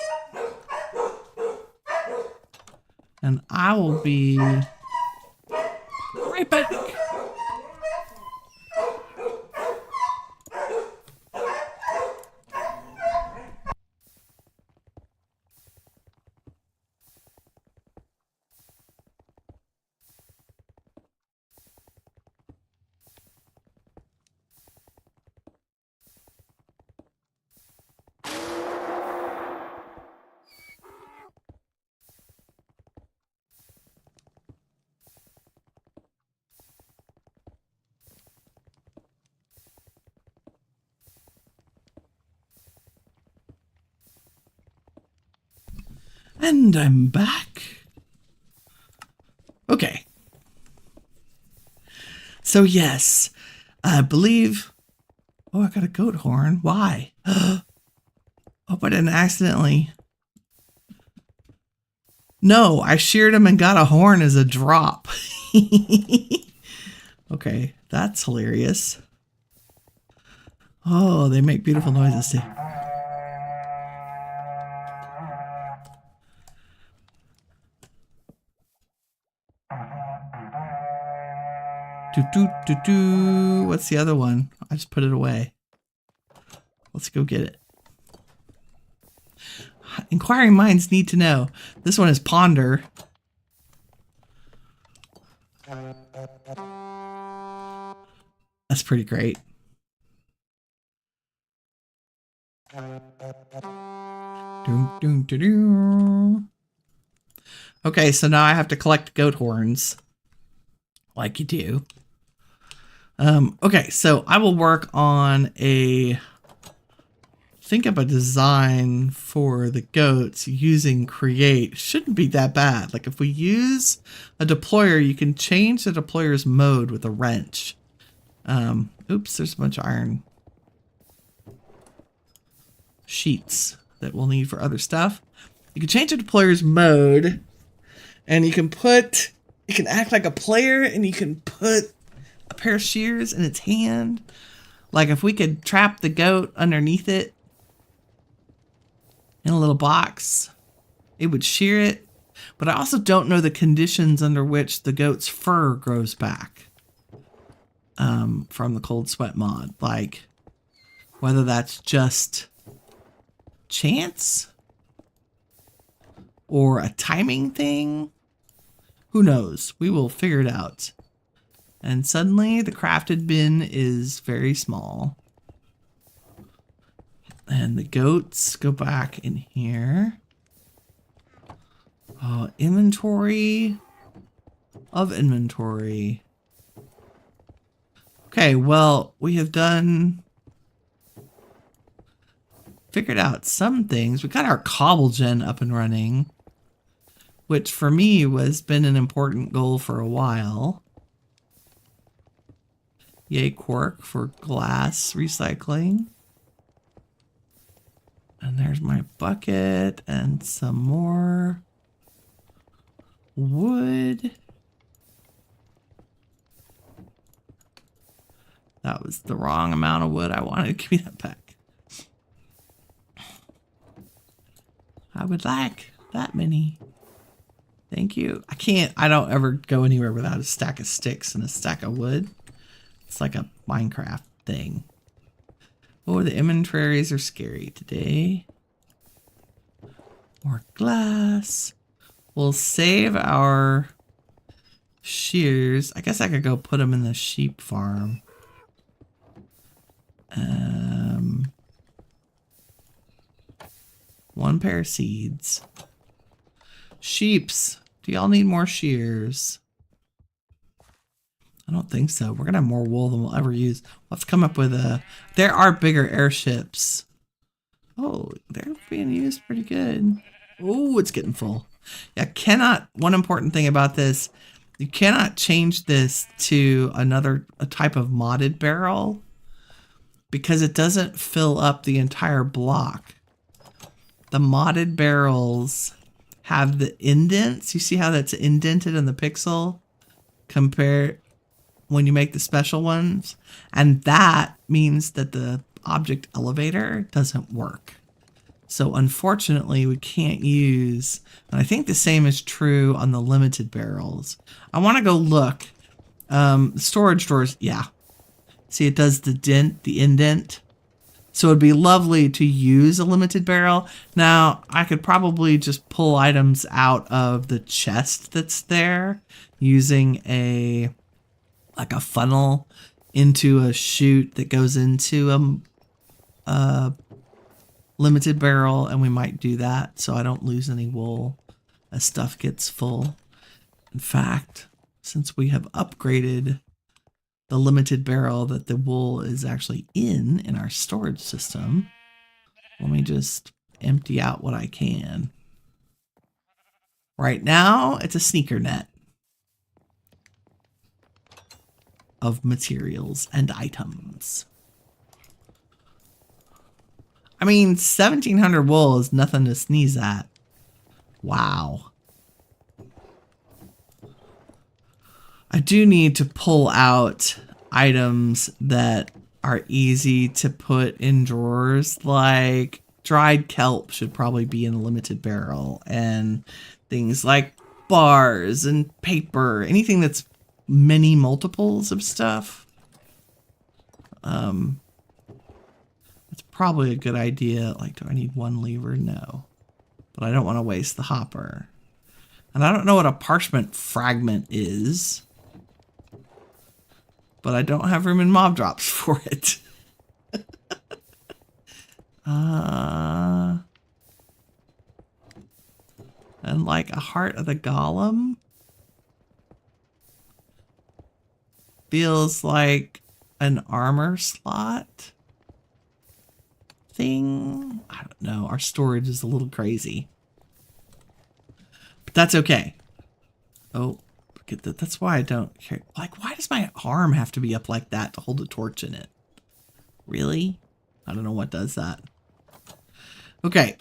And I will be right back. And I'm back. Okay. So yes, I believe... Oh, I got a goat horn. Why? Oh, I didn't accidentally... No, I sheared him and got a horn as a drop. Okay, that's hilarious. Oh, they make beautiful noises too. What's the other one? I just put it away. Let's go get it. Inquiring minds need to know. This one is ponder. That's pretty great. Okay, so now I have to collect goat horns. Like you do. Okay, so I will work on think of a design for the goats using create. Shouldn't be that bad. Like if we use a deployer, you can change the deployer's mode with a wrench. Oops, there's a bunch of iron sheets that we'll need for other stuff. You can change the deployer's mode, and you can act like a player, and you can put a pair of shears in its hand. Like if we could trap the goat underneath it in a little box, it would shear it. But I also don't know the conditions under which the goat's fur grows back from the cold sweat mod. Like whether that's just chance or a timing thing. Who knows? We will figure it out. And suddenly the crafted bin is very small. And the goats go back in here. Inventory of inventory. Okay, well, we have figured out some things. We got our cobble gen up and running, which for me has been an important goal for a while. Yay, quark for glass recycling. And there's my bucket and some more wood. That was the wrong amount of wood I wanted. Give me that back. I would like that many. Thank you. I don't ever go anywhere without a stack of sticks and a stack of wood. It's like a Minecraft thing. Oh, the inventories are scary today. More glass. We'll save our shears. I guess I could go put them in the sheep farm. One pair of seeds. Sheeps. Do y'all need more shears? I don't think so. We're gonna have more wool than we'll ever use. Let's come up with a... There are bigger airships. Oh, they're being used pretty good. Oh, it's getting full. Yeah, cannot... One important thing about this, you cannot change this to a type of modded barrel because it doesn't fill up the entire block. The modded barrels have the indents. You see how that's indented in the pixel compared when you make the special ones? And that means that the object elevator doesn't work. So unfortunately, we can't use, and I think the same is true on the limited barrels. I want to go look. Storage doors, yeah. See, it does the indent. So it'd be lovely to use a limited barrel. Now, I could probably just pull items out of the chest that's there using like a funnel into a chute that goes into a limited barrel, and we might do that so I don't lose any wool as stuff gets full. In fact, since we have upgraded the limited barrel that the wool is actually in our storage system, let me just empty out what I can. Right now, it's a sneaker net of materials and items. I mean, 1,700 wool is nothing to sneeze at. Wow. I do need to pull out items that are easy to put in drawers, like dried kelp should probably be in a limited barrel, and things like bars and paper, anything that's many multiples of stuff. It's probably a good idea. Like, do I need one lever? No. But I don't want to waste the hopper. And I don't know what a parchment fragment is. But I don't have room in mob drops for it. And like a heart of the golem feels like an armor slot thing. I don't know. Our storage is a little crazy, but that's okay. Oh, get that. That's why I don't care. Like, why does my arm have to be up like that to hold a torch in it? Really? I don't know what does that. Okay.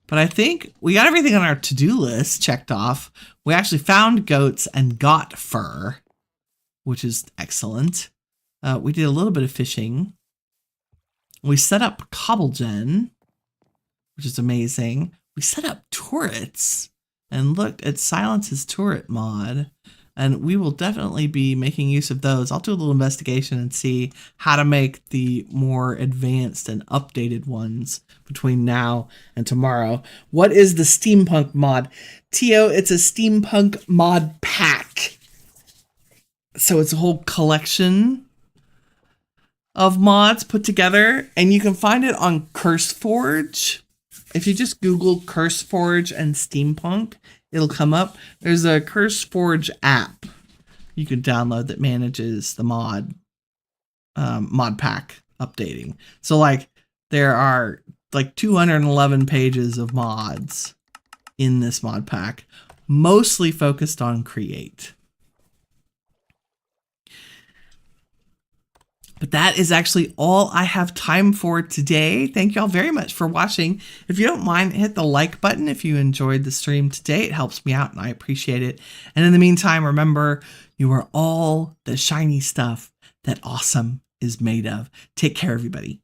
But I think we got everything on our to-do list checked off. We actually found goats and got fur, which is excellent. We did a little bit of fishing. We set up Cobblegen, which is amazing. We set up turrets and looked at Silence's turret mod, and we will definitely be making use of those. I'll do a little investigation and see how to make the more advanced and updated ones between now and tomorrow. What is the Steampunk mod? Tio, it's a Steampunk Modpack. So it's a whole collection of mods put together, and you can find it on CurseForge. If you just Google CurseForge and Steampunk, it'll come up. There's a CurseForge app you can download that manages the mod pack updating. So like there are like 211 pages of mods in this mod pack, mostly focused on Create. But that is actually all I have time for today. Thank y'all very much for watching. If you don't mind, hit the like button if you enjoyed the stream today. It helps me out and I appreciate it. And in the meantime, remember, you are all the shiny stuff that awesome is made of. Take care, everybody.